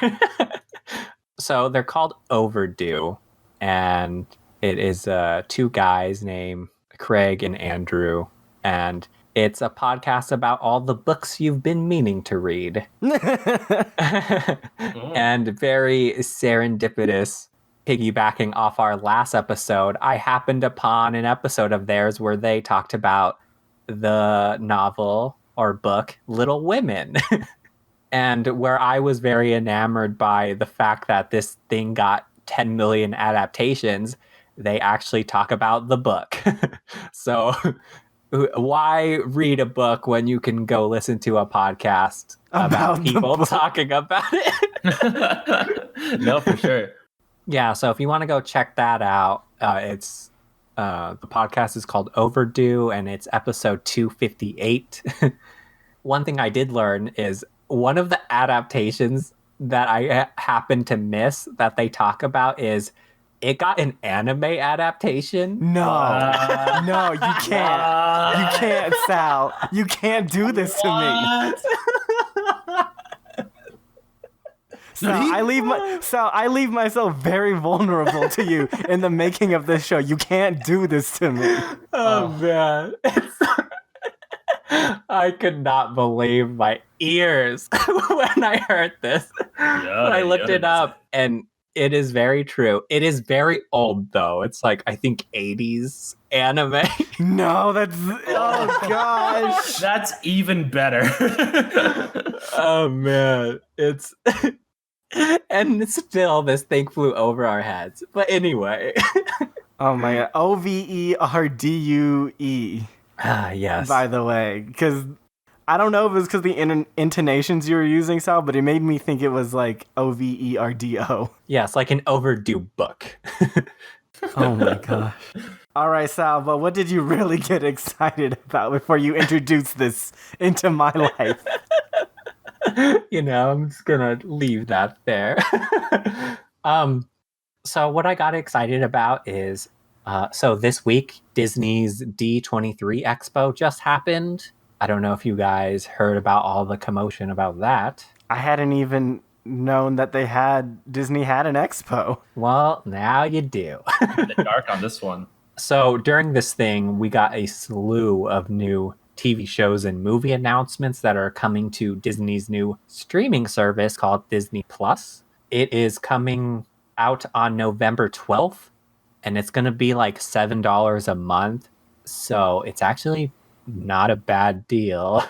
so they're called Overdue. And it is two guys named Craig and Andrew. And it's a podcast about all the books you've been meaning to read. And very serendipitous. Piggybacking off our last episode, I happened upon an episode of theirs where they talked about the novel or book Little Women. And where I was very enamored by the fact that this thing got 10 million adaptations, they actually talk about the book. So why read a book when you can go listen to a podcast about people talking about it? No, for sure. Yeah, so if you want to go check that out, it's the podcast is called Overdue, and it's episode 258. One thing I did learn is one of the adaptations that I happened to miss that they talk about is it got an anime adaptation. No, no, you can't. You can't, Sal. You can't do this to me. Sal, I leave myself very vulnerable to you in the making of this show. You can't do this to me. Oh man. I could not believe my ears when I heard this. I looked it up, and it is very true. It is very old, though. It's like, I think, 80s anime. No, that's... Oh, gosh. That's even better. Oh, man. It's... And still, this thing flew over our heads. But anyway. Oh, my God. Overdue. Ah, yes. By the way, because I don't know if it was because the intonations you were using, Sal, but it made me think it was like Overdo. Yes, like an overdue book. Oh my gosh. All right, Sal, but what did you really get excited about before you introduced this into my life? You know, I'm just gonna leave that there. So what I got excited about is so this week, Disney's D23 Expo just happened. I don't know if you guys heard about all the commotion about that. I hadn't even known that Disney had an expo. Well, now you do. In the dark on this one. So during this thing, we got a slew of new TV shows and movie announcements that are coming to Disney's new streaming service called Disney Plus. It is coming out on November 12th. And it's going to be like $7 a month. So it's actually not a bad deal.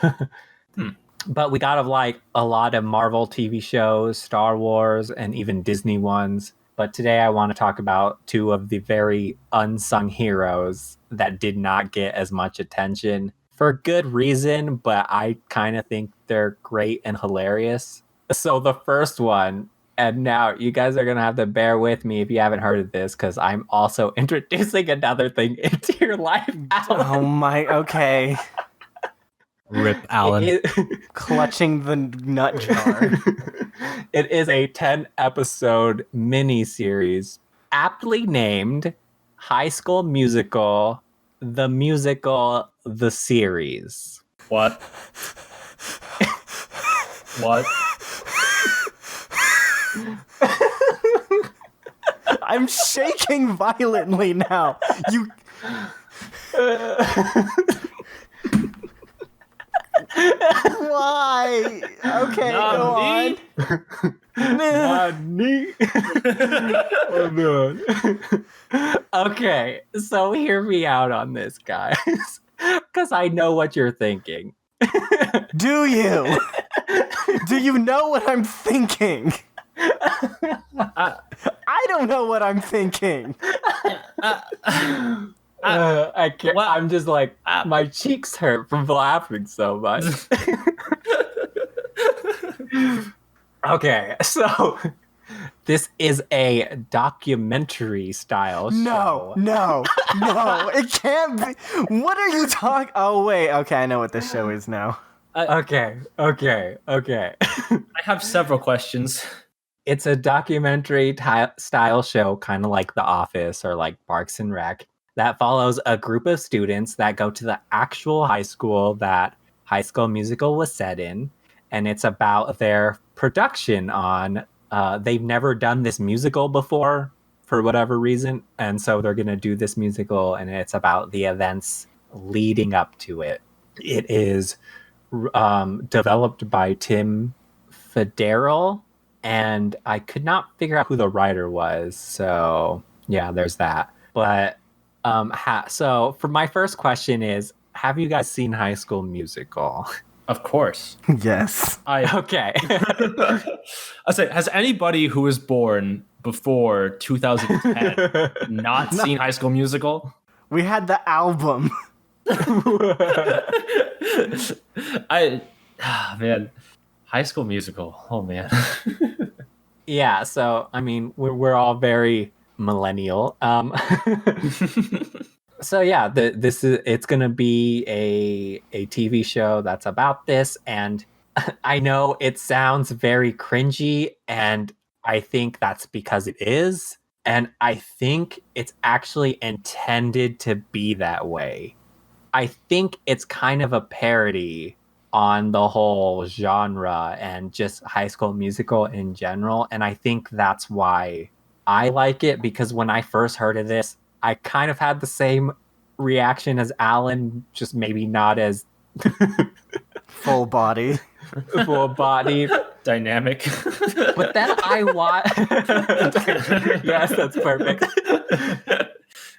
But we got like a lot of Marvel TV shows, Star Wars, and even Disney ones. But today I want to talk about two of the very unsung heroes that did not get as much attention. for good reason, but I kind of think they're great and hilarious. So the first one, and now you guys are going to have to bear with me if you haven't heard of this, because I'm also introducing another thing into your life, Alan. Oh my, okay. Rip Alan. Clutching the nut jar. It is a 10-episode mini-series aptly named High School Musical, the series. What? What? I'm shaking violently now. You. Why? Okay, go on. Okay, so hear me out on this, guys, because I know what you're thinking. Do you? Do you know what I'm thinking? I don't know what I'm thinking. I can't. Well, I'm just like, my cheeks hurt from laughing so much. Okay, so this is a documentary style show. No, it can't be. What are you talking? Oh, wait. Okay, I know what this show is now. Okay. I have several questions. It's a documentary style show, kind of like The Office or like Parks and Rec, that follows a group of students that go to the actual high school that High School Musical was set in, and it's about their production on. They've never done this musical before for whatever reason, and so they're going to do this musical, and it's about the events leading up to it. It is developed by Tim Federal, and I could not figure out who the writer was. So yeah, there's that. But so for my first question is, have you guys seen High School Musical? Of course. Yes. Okay. I say, has anybody who was born before 2010 not seen High School Musical? We had the album. Man, High School Musical. Oh man. Yeah, so I mean, we're all very millennial. So yeah, it's gonna be a TV show that's about this, and I know it sounds very cringy, and I think that's because it is, and I think it's actually intended to be that way. I think it's kind of a parody on the whole genre and just High School Musical in general, and I think that's why I like it, because when I first heard of this, I kind of had the same reaction as Alan, just maybe not as Full body. full body. Dynamic. But then I watched. Yes, that's perfect.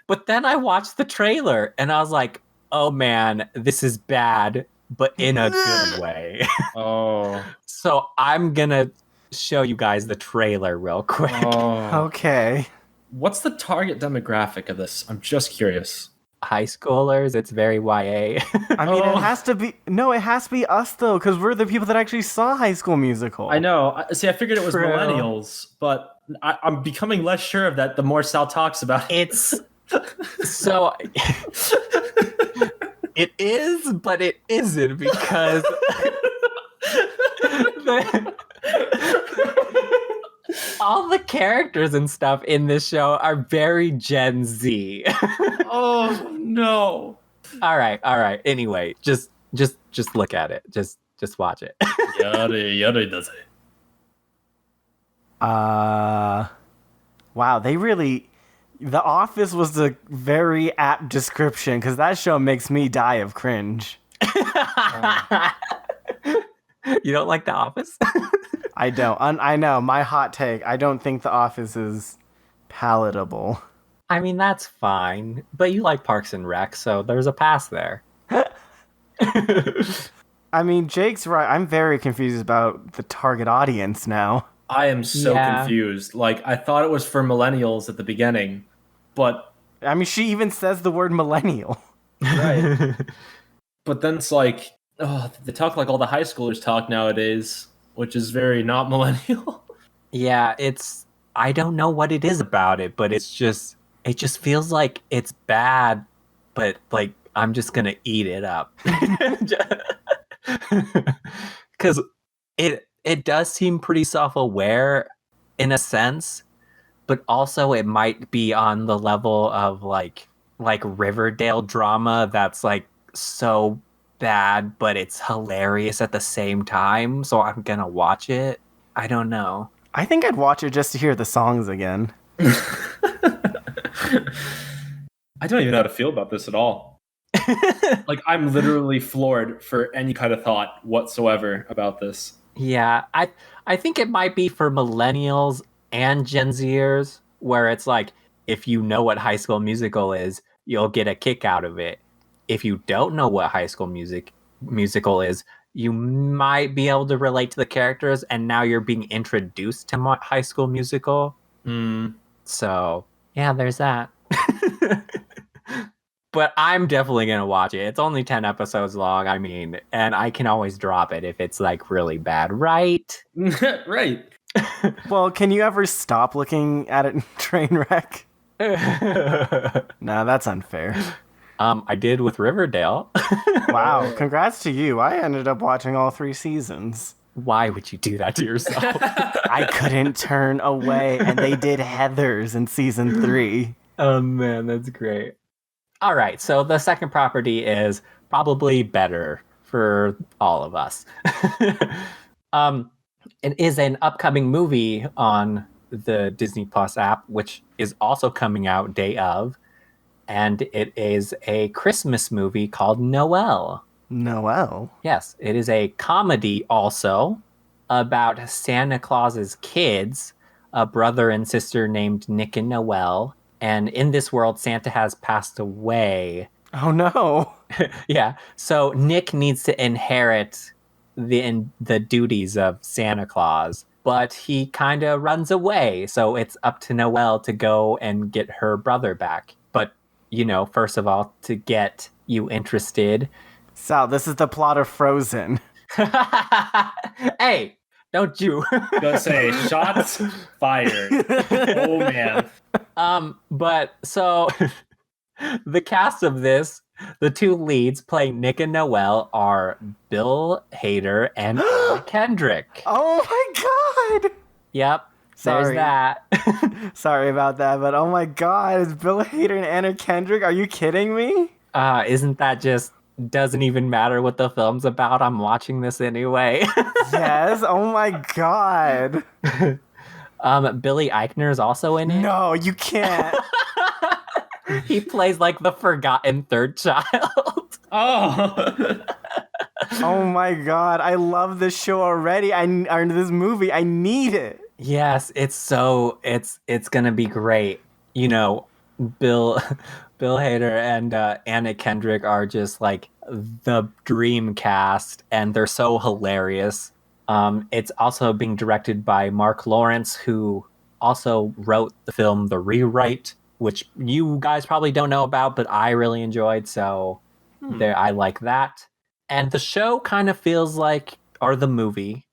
But then I watched the trailer and I was like, oh man, this is bad, but in a good way. Oh. So I'm gonna show you guys the trailer real quick. Oh. Okay. What's the target demographic of this? I'm just curious. High schoolers, it's very YA. I mean, Oh. it has to be. No, it has to be us though, because we're the people that actually saw High School Musical. I know. See, I figured it was True. millennials, but I'm becoming less sure of that the more Sal talks about it. It's so it is, but it isn't, because all the characters and stuff in this show are very Gen Z. Oh no. All right. Anyway, just look at it. Just watch it. Yare does it. Wow, they really. The Office was the very apt description, because that show makes me die of cringe. You don't like The Office? I don't. I know, my hot take. I don't think The Office is palatable. I mean, that's fine, but you like Parks and Rec, so there's a pass there. I mean, Jake's right. I'm very confused about the target audience now. I am so Yeah. confused. Like, I thought it was for millennials at the beginning, but I mean, she even says the word millennial. right. but then it's like, oh, they talk like all the high schoolers talk nowadays, which is very not millennial. Yeah, I don't know what it is about it, but it just feels like it's bad, but like I'm just gonna eat it up. Because it does seem pretty self-aware in a sense, but also it might be on the level of like Riverdale drama that's like so bad, but it's hilarious at the same time. So I'm gonna watch it. I don't know. I think I'd watch it just to hear the songs again. I don't even know how to feel about this at all. Like, I'm literally floored for any kind of thought whatsoever about this. Yeah, I think it might be for millennials and Gen Zers, where it's like if you know what High School Musical is, you'll get a kick out of it. If you don't know what Musical is, you might be able to relate to the characters, and now you're being introduced to High School Musical. So yeah, there's that. But I'm definitely gonna watch it. It's only 10 episodes long. I mean, and I can always drop it if it's like really bad, right? Right. Well, can you ever stop looking at a train wreck? Nah, that's unfair. I did with Riverdale. Wow, congrats to you. I ended up watching all 3 seasons. Why would you do that to yourself? I couldn't turn away, and they did Heathers in season 3. Oh man, that's great. All right, so the second property is probably better for all of us. It is an upcoming movie on the Disney Plus app, which is also coming out day of, and it is a Christmas movie called Noelle. Noelle? Yes, it is a comedy also about Santa Claus's kids, a brother and sister named Nick and Noelle. And in this world, Santa has passed away. Oh no. Yeah, so Nick needs to inherit the duties of Santa Claus, but he kind of runs away. So it's up to Noelle to go and get her brother back. But, first of all, to get you interested. Sal, this is the plot of Frozen. Hey, don't you? Gonna say, shots fired. Oh, man. But so the cast of this, the 2 leads playing Nick and Noelle are Bill Hader and Kendrick. Oh my god! Yep. Sorry. There's that. Sorry about that, but oh my god, it's Bill Hader and Anna Kendrick? Are you kidding me? Isn't that just doesn't even matter what the film's about? I'm watching this anyway. Yes, oh my god. Billy Eichner is also in it. No, you can't. He plays like the forgotten third child. Oh. Oh my god, I love this show already. Or this movie, I need it. Yes, it's gonna be great. Bill Hader and Anna Kendrick are just like the dream cast, and they're so hilarious. It's also being directed by Mark Lawrence, who also wrote the film The Rewrite, which you guys probably don't know about, but I really enjoyed. So I like that. And the show kind of feels like, or the movie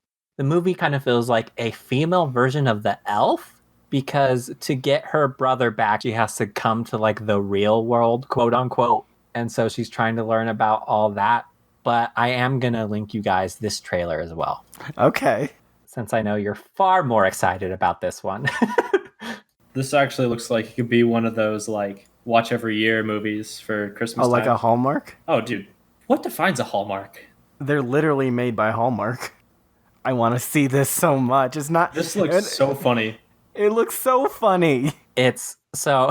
kind of feels like a female version of the Elf, because to get her brother back, she has to come to like the real world, quote unquote. And so she's trying to learn about all that. But I am going to link you guys this trailer as well. Okay. Since I know you're far more excited about this one. This actually looks like it could be one of those, like, watch every year movies for Christmas Oh, like time. a Hallmark? Oh, dude. What defines a Hallmark? They're literally made by Hallmark. I want to see this so much. It's not. This looks so funny. It looks so funny. It's so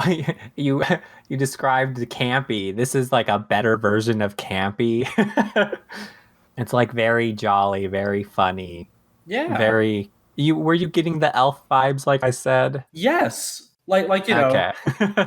you described campy. This is like a better version of campy. It's like very jolly, very funny. Yeah. Were you getting the Elf vibes like I said? Yes. Like Okay.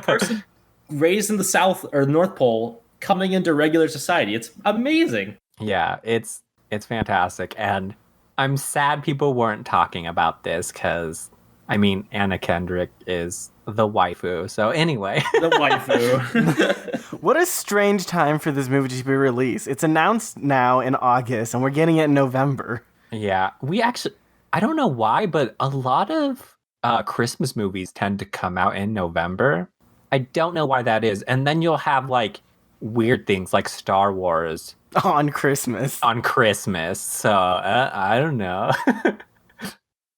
person raised in the South or North Pole coming into regular society. It's amazing. Yeah, it's fantastic, and I'm sad people weren't talking about this because, I mean, Anna Kendrick is the waifu. So anyway, The waifu. What a strange time for this movie to be released. It's announced now in August, and we're getting it in November. Yeah, I don't know why, but a lot of Christmas movies tend to come out in November. I don't know why that is. And then you'll have like weird things like Star Wars On Christmas. on Christmas. So I don't know.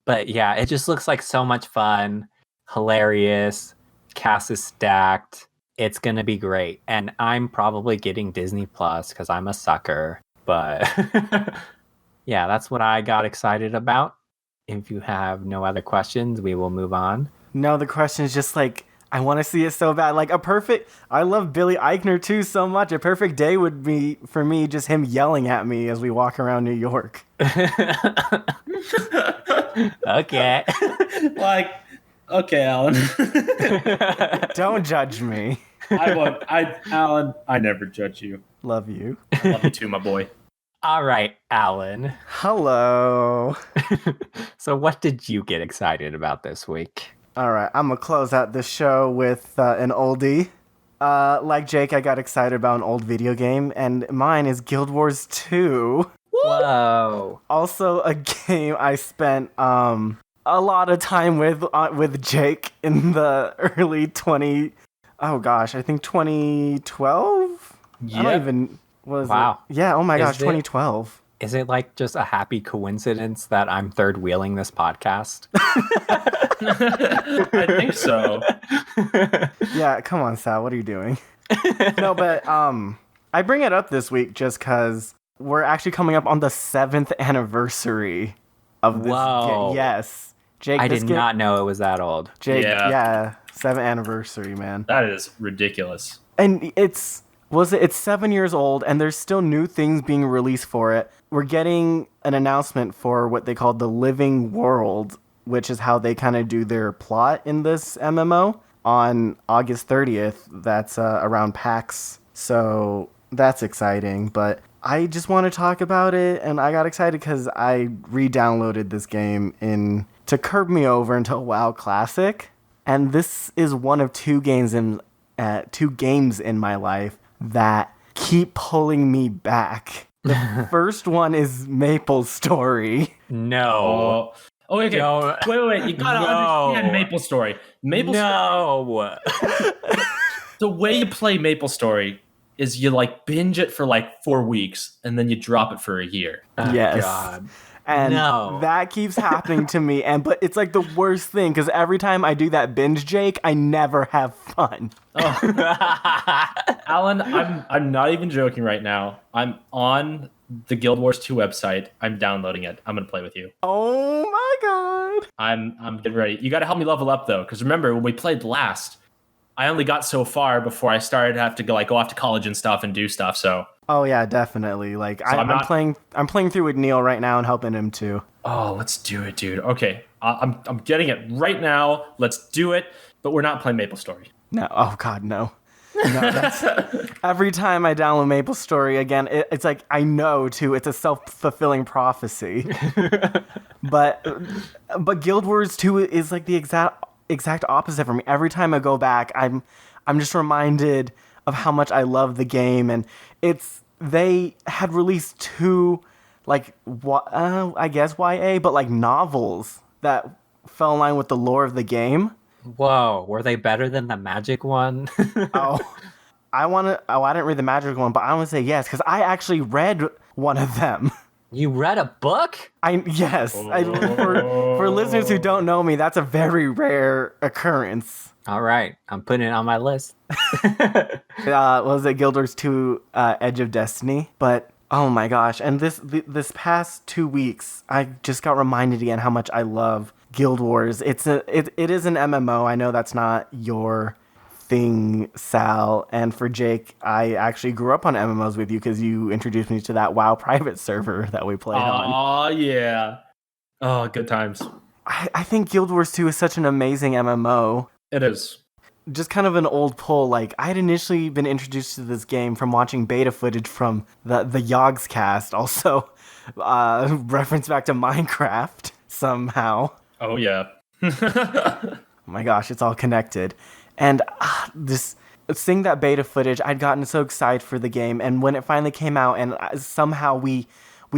But yeah, it just looks like so much fun, hilarious. Cast is stacked. It's gonna be great. And I'm probably getting Disney Plus because I'm a sucker. But yeah, that's what I got excited about. If you have no other questions, we will move on. No, the question is just like, I want to see it so bad. Like I love Billy Eichner too so much. A perfect day would be, for me, just him yelling at me as we walk around New York. Okay. Like, okay, Alan. Don't judge me. Alan, I never judge you. Love you. I love you too, my boy. All right, Alan. Hello. So what did you get excited about this week? All right, I'm going to close out this show with an oldie. Like Jake, I got excited about an old video game, and mine is Guild Wars 2. Whoa. Also, a game I spent a lot of time with Jake in the early 20... Oh gosh, I think 2012? I don't even... Wow. Yeah, oh my Is gosh, it- 2012. Is it like just a happy coincidence that I'm third wheeling this podcast? I think so. Yeah, come on, Sal, what are you doing? No, but I bring it up this week just because we're actually coming up on the 7th anniversary of this Whoa. game. Yes. Jake, I this did game- not know it was that old. Jake, Yeah. yeah, 7th anniversary, man. That is ridiculous. And it's 7 years old, and there's still new things being released for it. We're getting an announcement for what they call the Living World, which is how they kind of do their plot in this MMO on August 30th. That's around PAX, so that's exciting. But I just want to talk about it, and I got excited because I re-downloaded this game to curb me over into a WoW Classic, and this is one of two games in my life that keep pulling me back. The first one is Maple Story. No. Oh, okay. Don't- Wait. You gotta No. understand Maple Story. No. The way you play Maple Story is you like binge it for like 4 weeks and then you drop it for a year. Oh, Yes. God. And No. that keeps happening to me. But it's like the worst thing because every time I do that binge, Jake, I never have fun. Alan, I'm not even joking right now. I'm on the Guild Wars 2 website. I'm downloading it. I'm gonna play with you. Oh my god. I'm getting ready. You gotta help me level up though, because remember when we played last, I only got so far before I started to have to go off to college and stuff and do stuff. So Oh yeah, definitely. Like I'm playing through with Neil right now and helping him too. oh, let's do it, dude. Okay, I'm getting it right now. Let's do it. But we're not playing Maple Story. No, oh god, no. No, that's every time I download Maple Story again, it's like I know too. It's a self-fulfilling prophecy. but Guild Wars 2 is like the exact opposite for me. Every time I go back, I'm just reminded of how much I love the game, and they had released two I guess YA, but like novels that fell in line with the lore of the game. Whoa, were they better than the Magic one? I didn't read the Magic one, but I want to say yes because I actually read one of them. You read a book? For listeners who don't know me, that's a very rare occurrence. All right, I'm putting it on my list. Was it Guild Wars 2 Edge of Destiny? But oh my gosh, and this past 2 weeks, I just got reminded again how much I love Guild Wars. It is an MMO. I know that's not your thing, Sal. And for Jake, I actually grew up on MMOs with you because you introduced me to that WoW private server that we played on. Oh yeah. Oh, good times. I think Guild Wars 2 is such an amazing MMO. It is. Just kind of an old pull. Like, I had initially been introduced to this game from watching beta footage from the Yogs cast. Also, reference back to Minecraft somehow. Oh yeah. Oh my gosh, it's all connected. And this seeing that beta footage, I'd gotten so excited for the game, and when it finally came out, and somehow we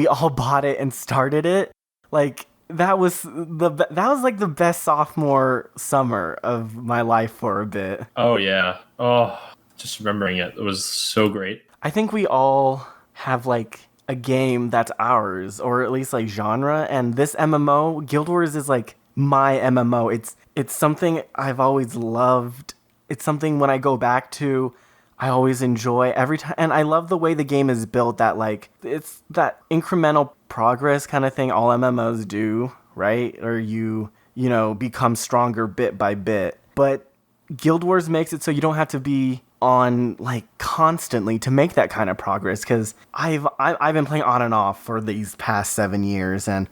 all bought it and started it, like that was like the best sophomore summer of my life for a bit. Oh yeah. Oh, just remembering it. It was so great. I think we all have like a game that's ours, or at least like genre, and this MMO, Guild Wars, is like my MMO. It's something I've always loved. It's something when I go back to, I always enjoy every time, and I love the way the game is built. That like it's that incremental progress kind of thing all MMOs do, right? Or you become stronger bit by bit. But Guild Wars makes it so you don't have to be on like constantly to make that kind of progress, because I've been playing on and off for these past 7 years, and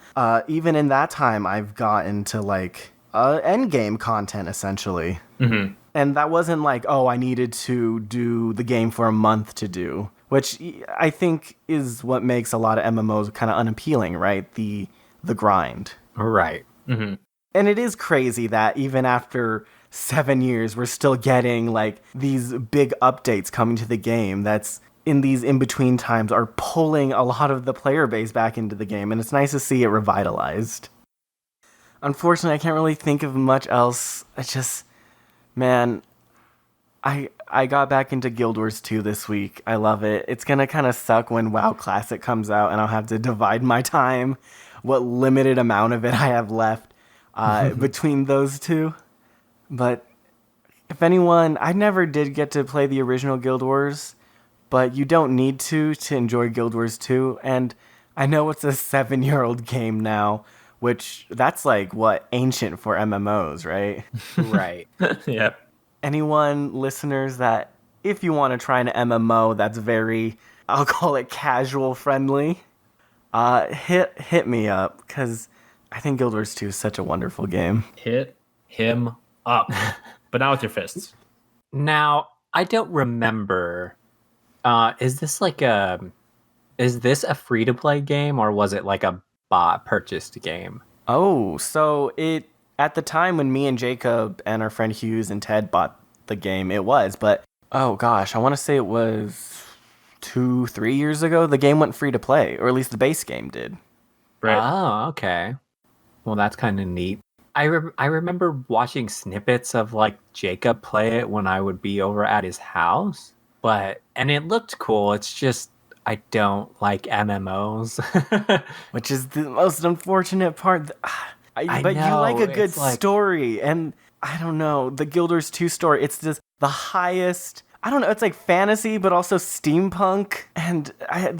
even in that time I've gotten to like end game content essentially. Mm-hmm. And that wasn't like, oh, I needed to do the game for a month to do, which I think is what makes a lot of MMOs kind of unappealing, right? The grind. Right. Mm-hmm. And it is crazy that even after 7 years, we're still getting like these big updates coming to the game that's in these in-between times are pulling a lot of the player base back into the game. And it's nice to see it revitalized. Unfortunately, I can't really think of much else. It's just, man, I got back into Guild Wars 2 this week. I love it. It's going to kind of suck when WoW Classic comes out and I'll have to divide my time, what limited amount of it I have left, between those two. But if anyone, I never did get to play the original Guild Wars, but you don't need to enjoy Guild Wars 2. And I know it's a 7-year-old game now, which that's like what ancient for MMOs, right? Right. Yep. Anyone, listeners, that if you want to try an MMO that's very, I'll call it casual friendly, hit me up, because I think Guild Wars 2 is such a wonderful game. Hit him up. But not with your fists. Now, I don't remember. Is this a free-to-play game, or was it like a bot purchased game? Oh, so at the time when me and Jacob and our friend Hughes and Ted bought the game, it was, but oh gosh, I want to say it was 2-3 years ago, the game went free to play, or at least the base game did. Right. Oh, okay. Well, that's kind of neat. I remember watching snippets of like Jacob play it when I would be over at his house, and it looked cool. It's just I don't like MMOs, Which is the most unfortunate part. But you know, like a good it's like- story, and I don't know, the Guild Wars 2 story, it's just the highest, I don't know, it's like fantasy, but also steampunk, and I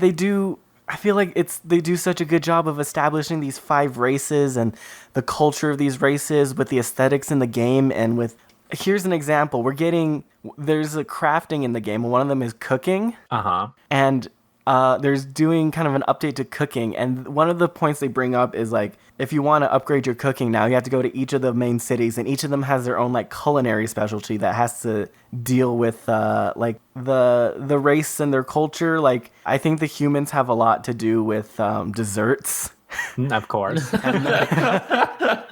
feel like they do such a good job of establishing these 5 races and the culture of these races with the aesthetics in the game, and here's an example, there's a crafting in the game, one of them is cooking, and there's doing kind of an update to cooking, and one of the points they bring up is like, if you want to upgrade your cooking now, you have to go to each of the main cities, and each of them has their own like culinary specialty that has to deal with like the race and their culture. Like I think the humans have a lot to do with desserts. Of course. And Not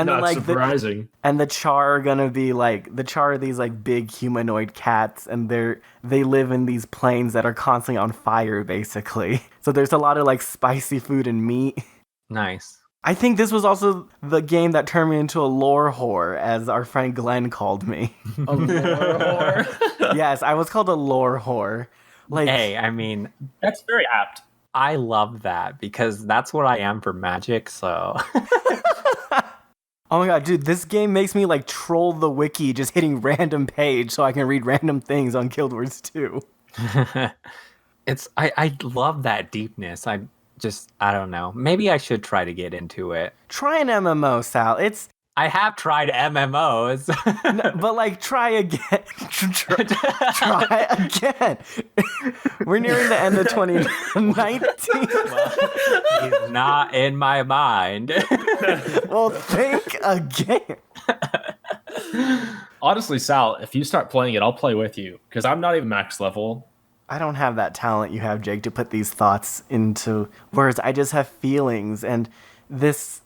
then, like surprising. the char are gonna be like these like big humanoid cats, and they live in these plains that are constantly on fire, basically. So there's a lot of like spicy food and meat. Nice. I think this was also the game that turned me into a lore whore, as our friend Glenn called me. A lore whore? Yes, I was called a lore whore. Like, Hey, I mean, That's very apt. I love that because that's what I am for Magic, so. oh my god, dude, this game makes me like troll the wiki just hitting random page so I can read random things on Guild Wars 2. I love that deepness. I don't know. Maybe I should try to get into it. Try an MMO, Sal. I have tried MMOs. But like, try again. try again. We're nearing the end of 2019. Well, he's not in my mind. Well, think again. Honestly, Sal, if you start playing it, I'll play with you because I'm not even max level. I don't have that talent you have, Jake, to put these thoughts into words. I just have feelings, and this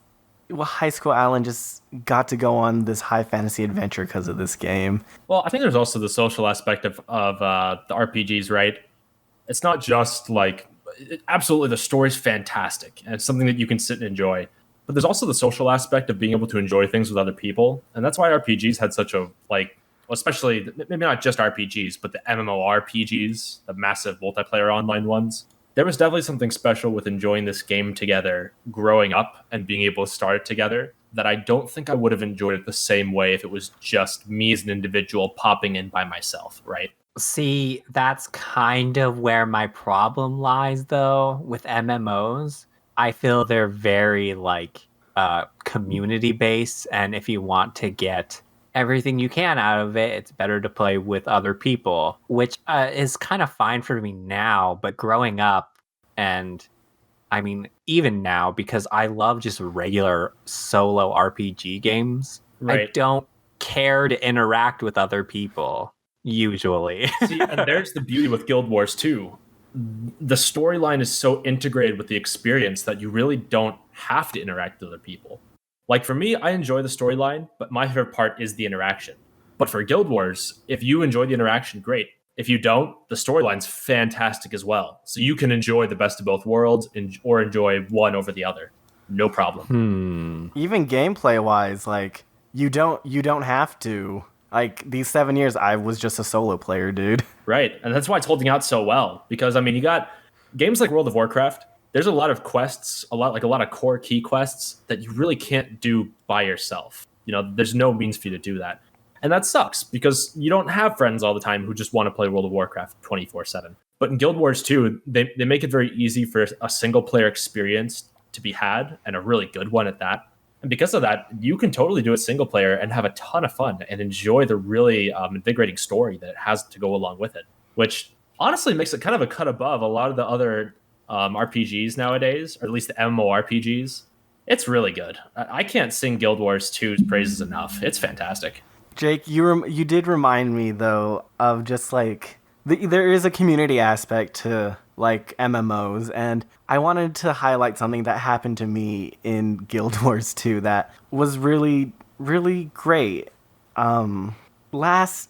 high school Alan just got to go on this high fantasy adventure because of this game. Well, I think there's also the social aspect of the RPGs, right? It's not just like absolutely the story's fantastic and it's something that you can sit and enjoy. But there's also the social aspect of being able to enjoy things with other people. And that's why RPGs had such a like well, especially maybe not just RPGs, but the MMORPGs, the massive multiplayer online ones. There was definitely something special with enjoying this game together, growing up and being able to start it together that I don't think I would have enjoyed it the same way if it was just me as an individual popping in by myself, right? See, that's kind of where my problem lies, though, with MMOs. I feel they're very like community based, and if you want to get everything you can out of it, it's better to play with other people, which is kind of fine for me now. But growing up, and I mean, even now, because I love just regular solo RPG games, I Right. don't care to interact with other people usually. See, and there's the beauty with Guild Wars 2. The storyline is so integrated with the experience that you really don't have to interact with other people. Like for me, I enjoy the storyline, but my favorite part is the interaction. But for Guild Wars, if you enjoy the interaction, great. If you don't, the storyline's fantastic as well. So you can enjoy the best of both worlds or enjoy one over the other. No problem. Even gameplay wise, like you don't have to. Like these 7 years, I was just a solo player, dude. Right. And that's why it's holding out so well. Because I mean you got games like World of Warcraft, there's a lot of quests, a lot of core key quests that you really can't do by yourself. You know, there's no means for you to do that. And that sucks because you don't have friends all the time who just want to play World of Warcraft 24/7. But in Guild Wars 2, they make it very easy for a single player experience to be had, and a really good one at that. And because of that, you can totally do it single player and have a ton of fun and enjoy the really invigorating story that it has to go along with it, which honestly makes it kind of a cut above a lot of the other RPGs nowadays, or at least the MMORPGs. It's really good. I can't sing Guild Wars 2's praises enough. It's fantastic. Jake, you did remind me though of just like there is a community aspect to like MMOs, and I wanted to highlight something that happened to me in Guild Wars 2 that was really really great. It was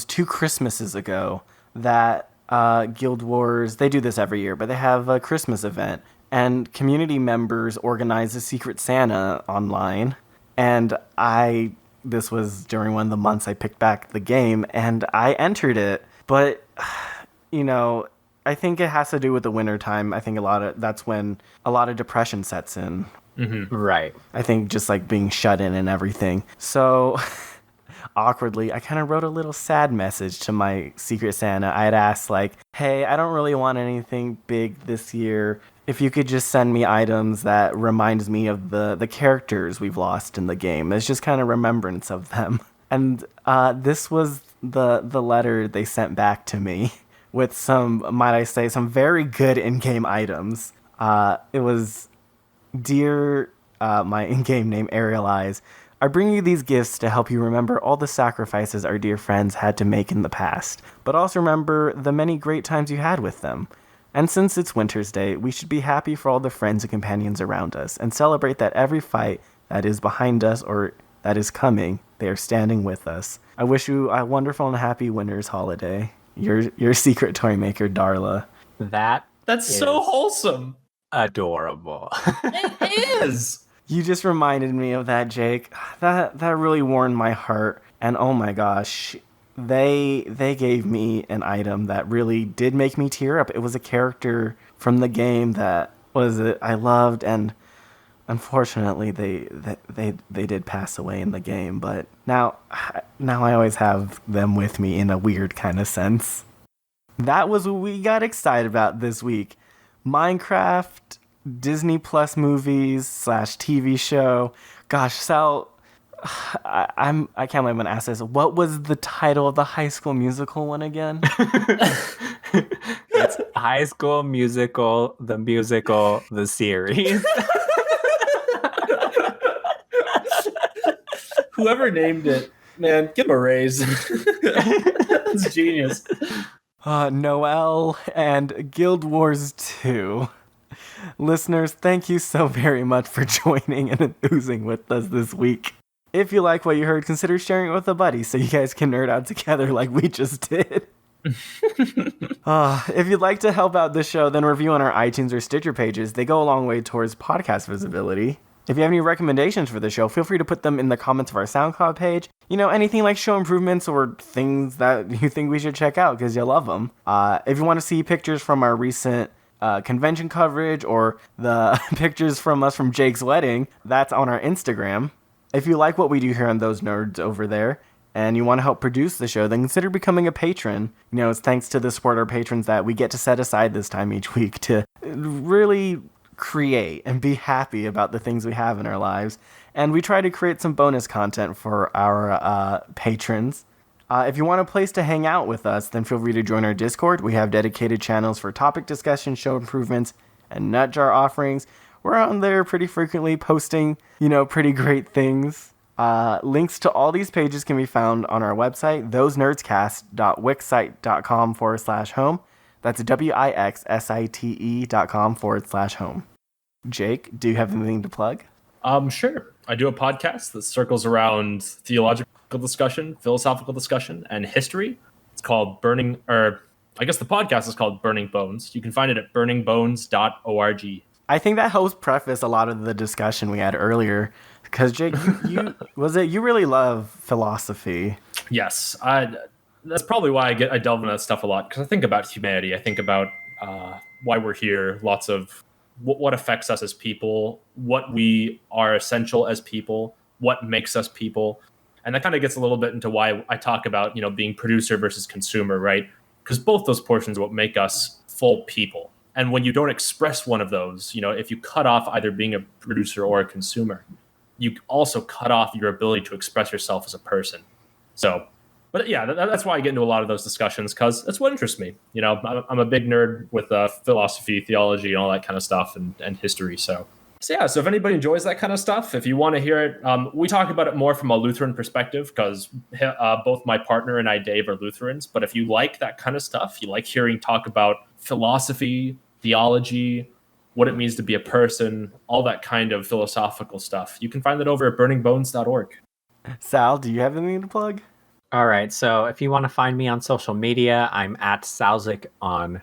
2 Christmases ago that Guild Wars, they do this every year, but they have a Christmas event, and community members organize a Secret Santa online, and this was during one of the months I picked back the game, and I entered it. But, you know, I think it has to do with the winter time. I think that's when a lot of depression sets in. Mm-hmm. Right. I think just like being shut in and everything. So awkwardly, I kind of wrote a little sad message to my Secret Santa. I had asked like, hey, I don't really want anything big this year. If you could just send me items that reminds me of the characters we've lost in the game. It's just kind of remembrance of them. And this was the letter they sent back to me with some, might I say, some very good in-game items. It was, dear, my in-game name, Ariel Eyes, I bring you these gifts to help you remember all the sacrifices our dear friends had to make in the past, but also remember the many great times you had with them. And since it's Winter's Day, we should be happy for all the friends and companions around us, and celebrate that every fight that is behind us or that is coming, they are standing with us. I wish you a wonderful and happy winter's holiday. Your secret toy maker, Darla. That's is so wholesome. adorable. It is. You just reminded me of that, Jake. That really warmed my heart. And oh my gosh, they gave me an item that really did make me tear up. It was a character from the game that I loved, and unfortunately they did pass away in the game. But now I always have them with me in a weird kind of sense. That was what we got excited about this week. Minecraft, Disney Plus movies / TV show. Gosh, Sal, I can't believe I'm gonna ask this. What was the title of the High School Musical one again? It's High School Musical, the series. Whoever named it, man, give him a raise. That's genius. Noelle and Guild Wars 2. Listeners, thank you so very much for joining and enthusing with us this week. If you like what you heard, consider sharing it with a buddy so you guys can nerd out together like we just did. If you'd like to help out the show, then review on our iTunes or Stitcher pages. They go a long way towards podcast visibility. If you have any recommendations for the show, feel free to put them in the comments of our SoundCloud page. You know, anything like show improvements or things that you think we should check out because you love them. If you want to see pictures from our recent convention coverage or the pictures from us from Jake's wedding, that's on our Instagram. If you like what we do here on Those Nerds over there, and you want to help produce the show, then consider becoming a patron. You know, it's thanks to the support of our patrons that we get to set aside this time each week to really create and be happy about the things we have in our lives. And we try to create some bonus content for our patrons. If you want a place to hang out with us, then feel free to join our Discord. We have dedicated channels for topic discussion, show improvements, and nut jar offerings. We're on there pretty frequently posting, pretty great things. Links to all these pages can be found on our website, thosenerdscast.wixsite.com/home. That's WIXSITE.com/home. Jake, do you have anything to plug? Sure. I do a podcast that circles around theological discussion, philosophical discussion, and history. It's called the podcast is called Burning Bones. You can find it at burningbones.org. I think that helps preface a lot of the discussion we had earlier. Because Jake, you really love philosophy. Yes, that's probably why I delve into that stuff a lot. Because I think about humanity. I think about why we're here. Lots of what affects us as people, what we are essential as people, what makes us people, and that kind of gets a little bit into why I talk about being producer versus consumer, right? Because both those portions are what make us full people. And when you don't express one of those, if you cut off either being a producer or a consumer, you also cut off your ability to express yourself as a person. So, but yeah, that's why I get into a lot of those discussions, because that's what interests me. I'm a big nerd with philosophy, theology, and all that kind of stuff, and history. So yeah, so if anybody enjoys that kind of stuff, if you want to hear it, we talk about it more from a Lutheran perspective, because both my partner and I, Dave, are Lutherans. But if you like that kind of stuff, you like hearing talk about philosophy, theology, what it means to be a person, all that kind of philosophical stuff, you can find that over at burningbones.org. Sal, do you have anything to plug? All right, so if you want to find me on social media, I'm at Salzik on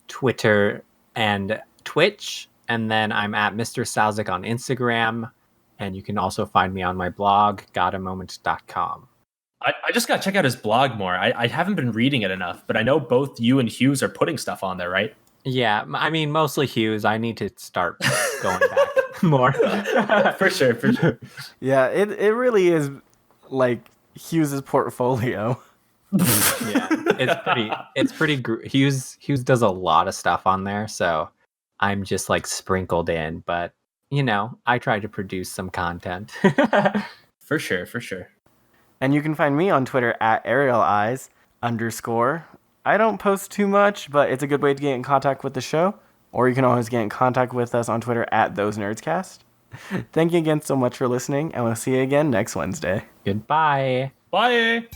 Twitter and Twitch, and then I'm at Mr. Salzik on Instagram, and you can also find me on my blog, gotamoment.com. I just got to check out his blog more. I haven't been reading it enough, but I know both you and Hughes are putting stuff on there, right? Yeah, I mean, mostly Hughes. I need to start going back more. For sure. Yeah, it really is like Hughes' portfolio. Yeah, it's pretty. Hughes does a lot of stuff on there, so I'm just like sprinkled in. But I try to produce some content. For sure. And you can find me on Twitter at ArielEyes_. I don't post too much, but it's a good way to get in contact with the show. Or you can always get in contact with us on Twitter at ThoseNerdsCast. Thank you again so much for listening, and we'll see you again next Wednesday. Goodbye. Bye.